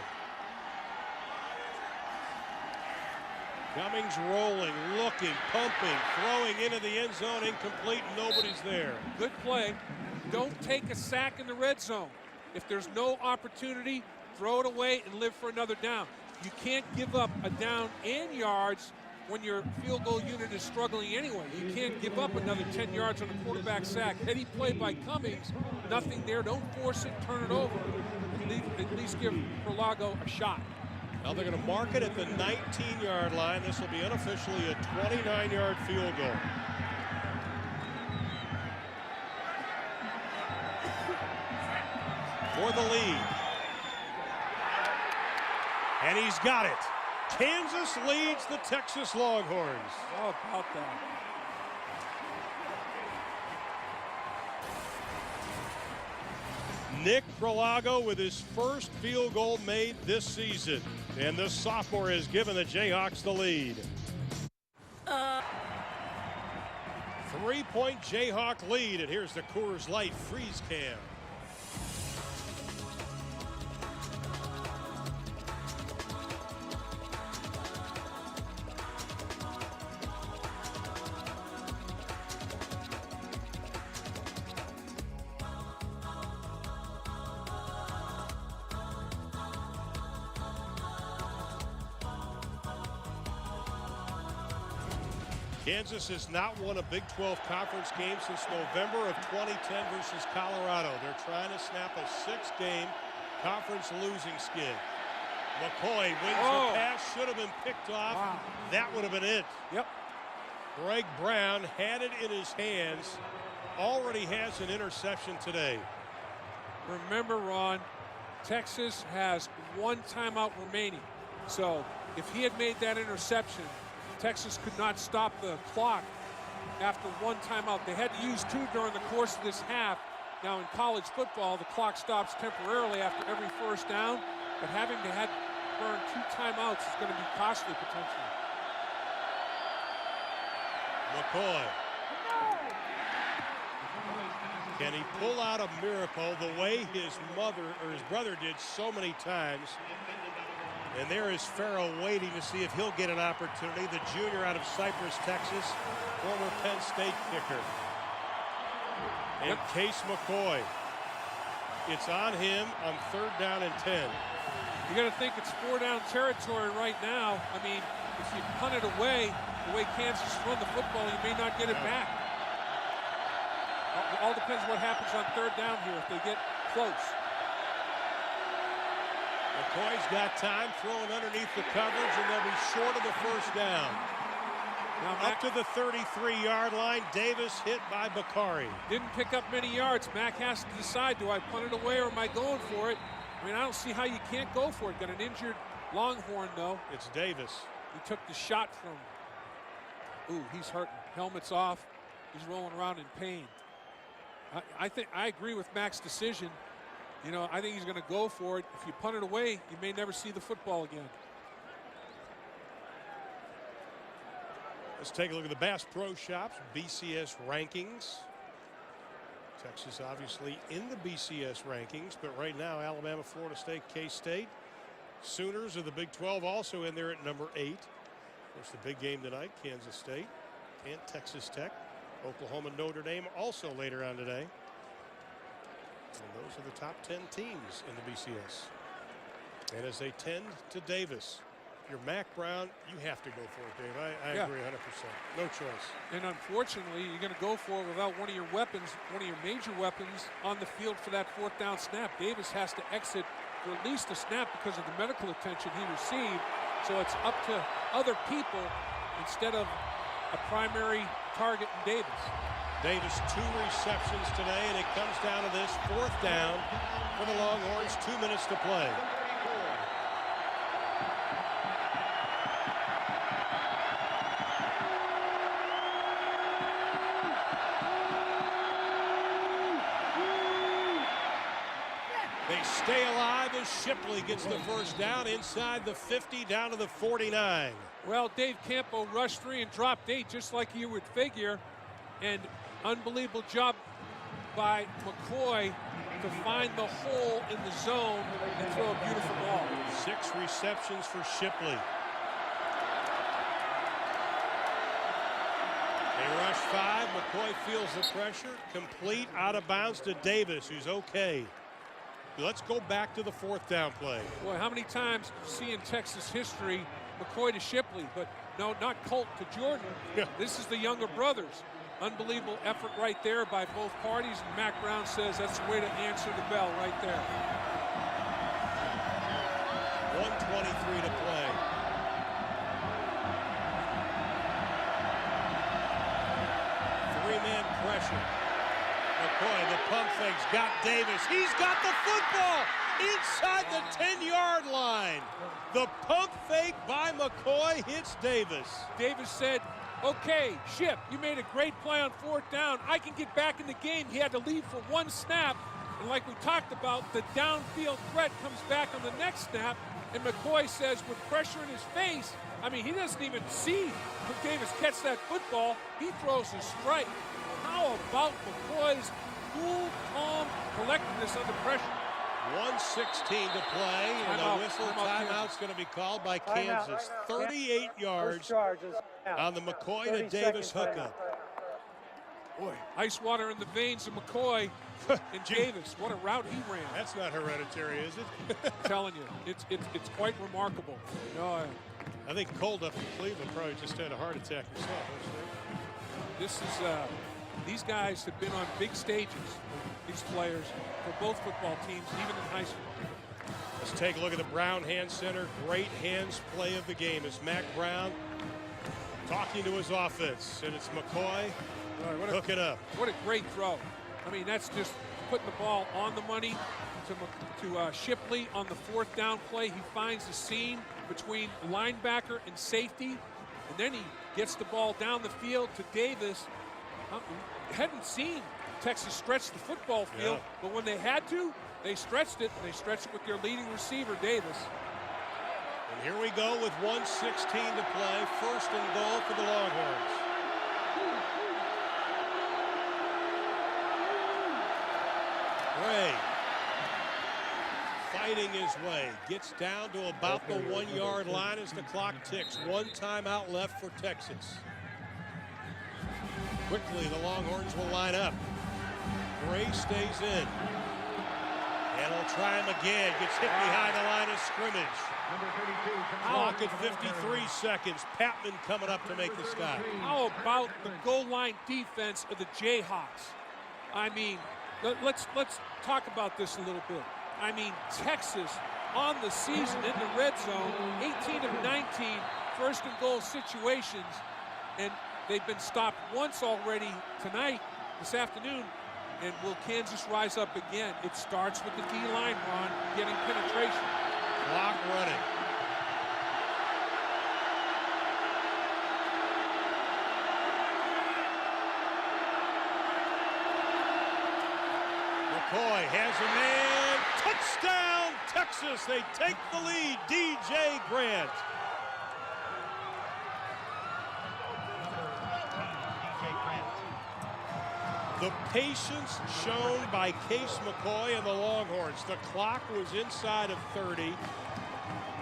Cummings rolling, looking, pumping, throwing into the end zone, incomplete, nobody's there. Good play. Don't take a sack in the red zone. If there's no opportunity, throw it away and live for another down. You can't give up a down and yards when your field goal unit is struggling anyway. You can't give up another 10 yards on a quarterback sack. Heady play by Cummings, nothing there. Don't force it, turn it over. At least give Prolago a shot. Now they're going to mark it at the 19-yard line. This will be unofficially a 29-yard field goal. For the lead. And he's got it. Kansas leads the Texas Longhorns. How about that? Nick Prolago with his first field goal made this season. And the sophomore has given the Jayhawks the lead. 3-point Jayhawk lead, and here's the Coors Light freeze cam. Kansas has not won a Big 12 conference game since November of 2010 versus Colorado. They're trying to snap a 6-game conference losing skid. McCoy wins the pass, should have been picked off. Wow. That would have been it. Yep. Greg Brown had it in his hands, already has an interception today. Remember, Ron, Texas has 1 timeout remaining. So if he had made that interception, Texas could not stop the clock after 1 timeout. They had to use 2 during the course of this half. Now in college football, the clock stops temporarily after every first down, but having to burn 2 timeouts is going to be costly potentially. McCoy. Can he pull out a miracle the way his brother did so many times? And there is Farrell waiting to see if he'll get an opportunity. The junior out of Cypress, Texas, former Penn State kicker. And Case McCoy. It's on him on 3rd down and 10. You got to think it's 4-down territory right now. I mean, if you punt it away, the way Kansas run the football, you may not get it back. It all depends what happens on 3rd down here if they get close. McCoy's got time throwing underneath the coverage, and they'll be short of the first down. Now up to the 33-yard line, Davis hit by Bakari. Didn't pick up many yards. Mack has to decide, do I punt it away or am I going for it? I mean, I don't see how you can't go for it. Got an injured Longhorn, though. It's Davis. He took the shot from, ooh, he's hurting. Helmet's off. He's rolling around in pain. I agree with Mac's decision. You know, I think he's going to go for it. If you punt it away, you may never see the football again. Let's take a look at the Bass Pro Shops BCS rankings. Texas obviously in the BCS rankings, but right now Alabama, Florida State, K-State. Sooners of the Big 12 also in there at number 8. Of course, the big game tonight, Kansas State and Texas Tech. Oklahoma, Notre Dame also later on today. And those are the top 10 teams in the BCS. And as they tend to Davis, if you're Mac Brown, you have to go for it, Dave. I agree 100%. No choice. And unfortunately, you're going to go for it without one of your weapons, one of your major weapons on the field for that 4th down snap. Davis has to exit for at least a snap because of the medical attention he received. So it's up to other people instead of a primary target in Davis. Davis 2 receptions today, and it comes down to this 4th down for the Longhorns. 2 minutes to play. They stay alive as Shipley gets the 1st down inside the 50 down to the 49. Well, Dave Campo rushed 3 and dropped 8 just like you would figure. And unbelievable job by McCoy to find the hole in the zone and throw a beautiful ball. 6 receptions for Shipley. They rush 5. McCoy feels the pressure. Complete out of bounds to Davis, who's okay. Let's go back to the 4th down play. Boy, how many times you see in Texas history McCoy to Shipley, but no, not Colt to Jordan. Yeah. This is the younger brothers. Unbelievable effort right there by both parties, and Mac Brown says that's the way to answer the bell right there. 1:23 to play. Three-man pressure. McCoy, the pump fakes, got Davis. He's got the football inside the 10-yard line. The pump fake by McCoy hits Davis. Davis said, okay, Ship, you made a great play on 4th down. I can get back in the game. He had to leave for 1 snap. And like we talked about, the downfield threat comes back on the next snap. And McCoy says, with pressure in his face, I mean, he doesn't even see Davis catch that football. He throws a strike. How about McCoy's cool, calm collectedness under pressure? 1:16 to play, and the whistle timeout's going to be called by Kansas. 38 yards on the McCoy to Davis hookup. Boy, ice water in the veins of McCoy and Davis. What a route he ran. That's not hereditary, is it? I'm telling you, it's quite remarkable. You know, I think Colt up in Cleveland probably just had a heart attack himself. This is these guys have been on big stages, these players, for both football teams, even in high school. Let's take a look at the Brown Hand Center. Great hands play of the game as Mac Brown talking to his offense, and it's McCoy. Hook it up. What a great throw. I mean, that's just putting the ball on the money to Shipley on the 4th down play. He finds the seam between linebacker and safety, and then he gets the ball down the field to Davis. Hadn't seen Texas stretch the football field, but when they had to, they stretched it, and they stretched it with their leading receiver, Davis. And here we go with 1:16 to play. 1st and goal for the Longhorns. Gray fighting his way, gets down to about the 1-yard line as the clock ticks. 1 timeout left for Texas. Quickly, the Longhorns will line up. Gray stays in. And he'll try him again. Gets hit behind the line of scrimmage. Clock at 53 seconds. Patman coming up to make the stop. How about the goal line defense of the Jayhawks? I mean, let's talk about this a little bit. I mean, Texas on the season in the red zone, 18 of 19 1st and goal situations, and they've been stopped once already tonight, this afternoon. And will Kansas rise up again? It starts with the D-line, Ron, getting penetration. Clock running. McCoy has a man. Touchdown, Texas. They take the lead. DJ Grant. The patience shown by Case McCoy and the Longhorns. The clock was inside of 30.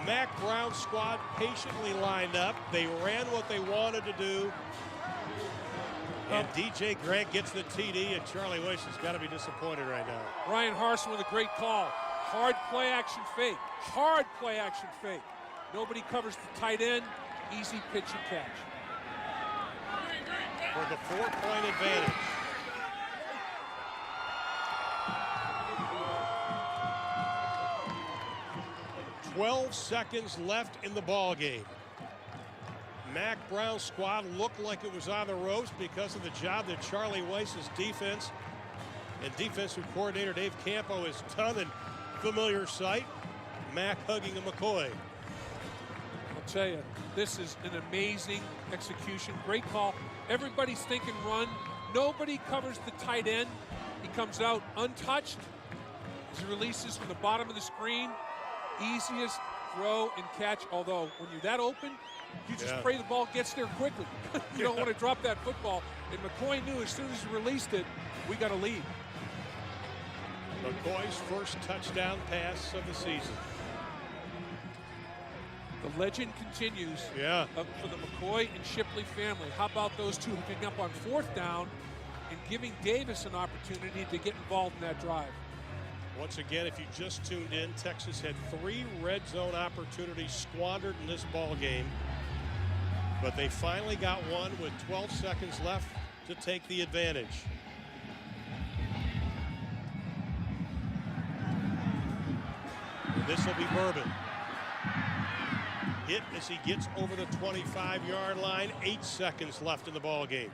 Mack Brown's squad patiently lined up. They ran what they wanted to do. And DJ Grant gets the TD, and Charlie Weiss has got to be disappointed right now. Ryan Harsin with a great call. Hard play action fake. Hard play action fake. Nobody covers the tight end. Easy pitch and catch. For the 4-point advantage. "12 seconds left in the ball game. Mack Brown's squad looked like it was on the ropes because of the job that Charlie Weiss's defense and defensive coordinator Dave Campo has done, in familiar sight. Mack hugging a McCoy. I'll tell you, this is an amazing execution. Great call. Everybody's thinking run. Nobody covers the tight end. He comes out untouched. He releases from the bottom of the screen. Easiest throw and catch, although when you're that open, you just pray the ball gets there quickly. You don't want to drop that football. And McCoy knew as soon as he released it, we got a lead. McCoy's first touchdown pass of the season. The legend continues for the McCoy and Shipley family. How about those two picking up on 4th down and giving Davis an opportunity to get involved in that drive? Once again, if you just tuned in, Texas had 3 red zone opportunities squandered in this ball game. But they finally got one with 12 seconds left to take the advantage. And this will be Bourbon. Hit as he gets over the 25-yard line. 8 seconds left in the ball game.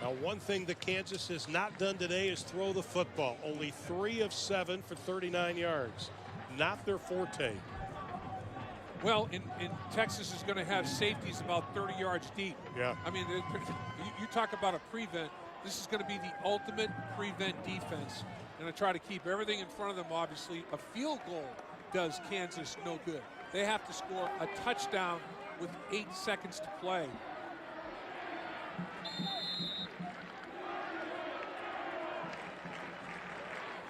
Now, one thing that Kansas has not done today is throw the football. Only 3 of 7 for 39 yards. Not their forte. Well, in Texas is going to have safeties about 30 yards deep. Yeah. I mean, you talk about a prevent. This is going to be the ultimate prevent defense. Going to try to keep everything in front of them, obviously. A field goal does Kansas no good. They have to score a touchdown with 8 seconds to play.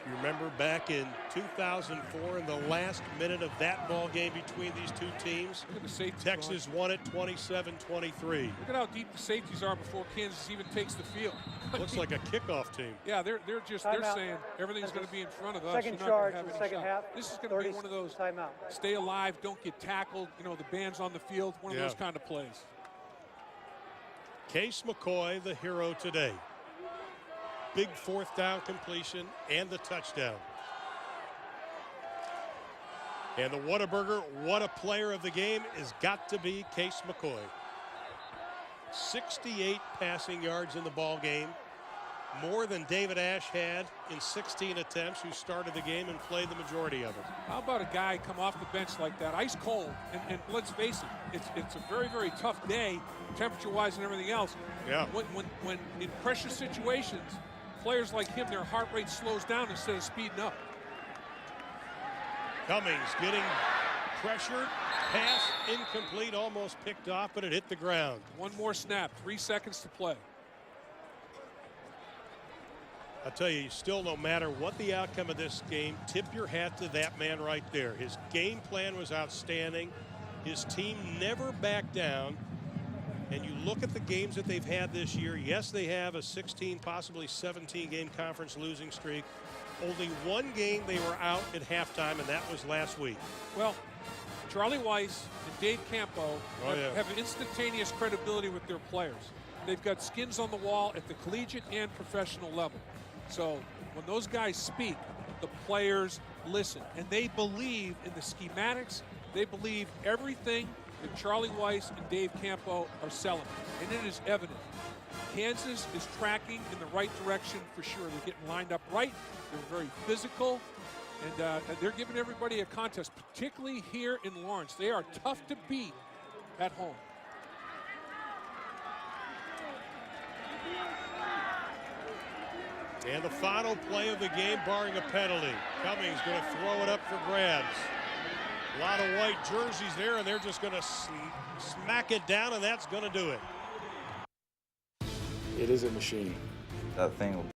You remember back in 2004, in the last minute of that ball game between these two teams, Texas won it 27-23. Look at how deep the safeties are before Kansas even takes the field. Looks like a kickoff team. Yeah, they're saying everything's going to be in front of us. Second charge in the second half. This is going to be one of those stay alive, don't get tackled. You know, the band's on the field. One of those kind of plays. Case McCoy, the hero today. Big 4th down completion and the touchdown. And the Whataburger, what a player of the game, has got to be Case McCoy. 68 passing yards in the ball game, more than David Ash had in 16 attempts, who started the game and played the majority of it. How about a guy come off the bench like that, ice cold, and let's face it, it's a very, very tough day, temperature-wise and everything else. Yeah. When in pressure situations, players like him, their heart rate slows down instead of speeding up. Cummings getting pressured. Pass incomplete, almost picked off, but it hit the ground. One more snap, 3 seconds to play. I'll tell you, still, no matter what the outcome of this game, tip your hat to that man right there. His game plan was outstanding. His team never backed down. And you look at the games that they've had this year. Yes, they have a 16, possibly 17-game conference losing streak. Only one game they were out at halftime, and that was last week. Well, Charlie Weiss and Dave Campo have instantaneous credibility with their players. They've got skins on the wall at the collegiate and professional level. So when those guys speak, the players listen. And they believe in the schematics. They believe everything that Charlie Weiss and Dave Campo are selling. And it is evident. Kansas is tracking in the right direction for sure. They're getting lined up right. They're very physical. And they're giving everybody a contest, particularly here in Lawrence. They are tough to beat at home. And the final play of the game, barring a penalty. Cummings going to throw it up for grabs. A lot of white jerseys there, and they're just going to smack it down, and that's going to do it. It is a machine. That thing will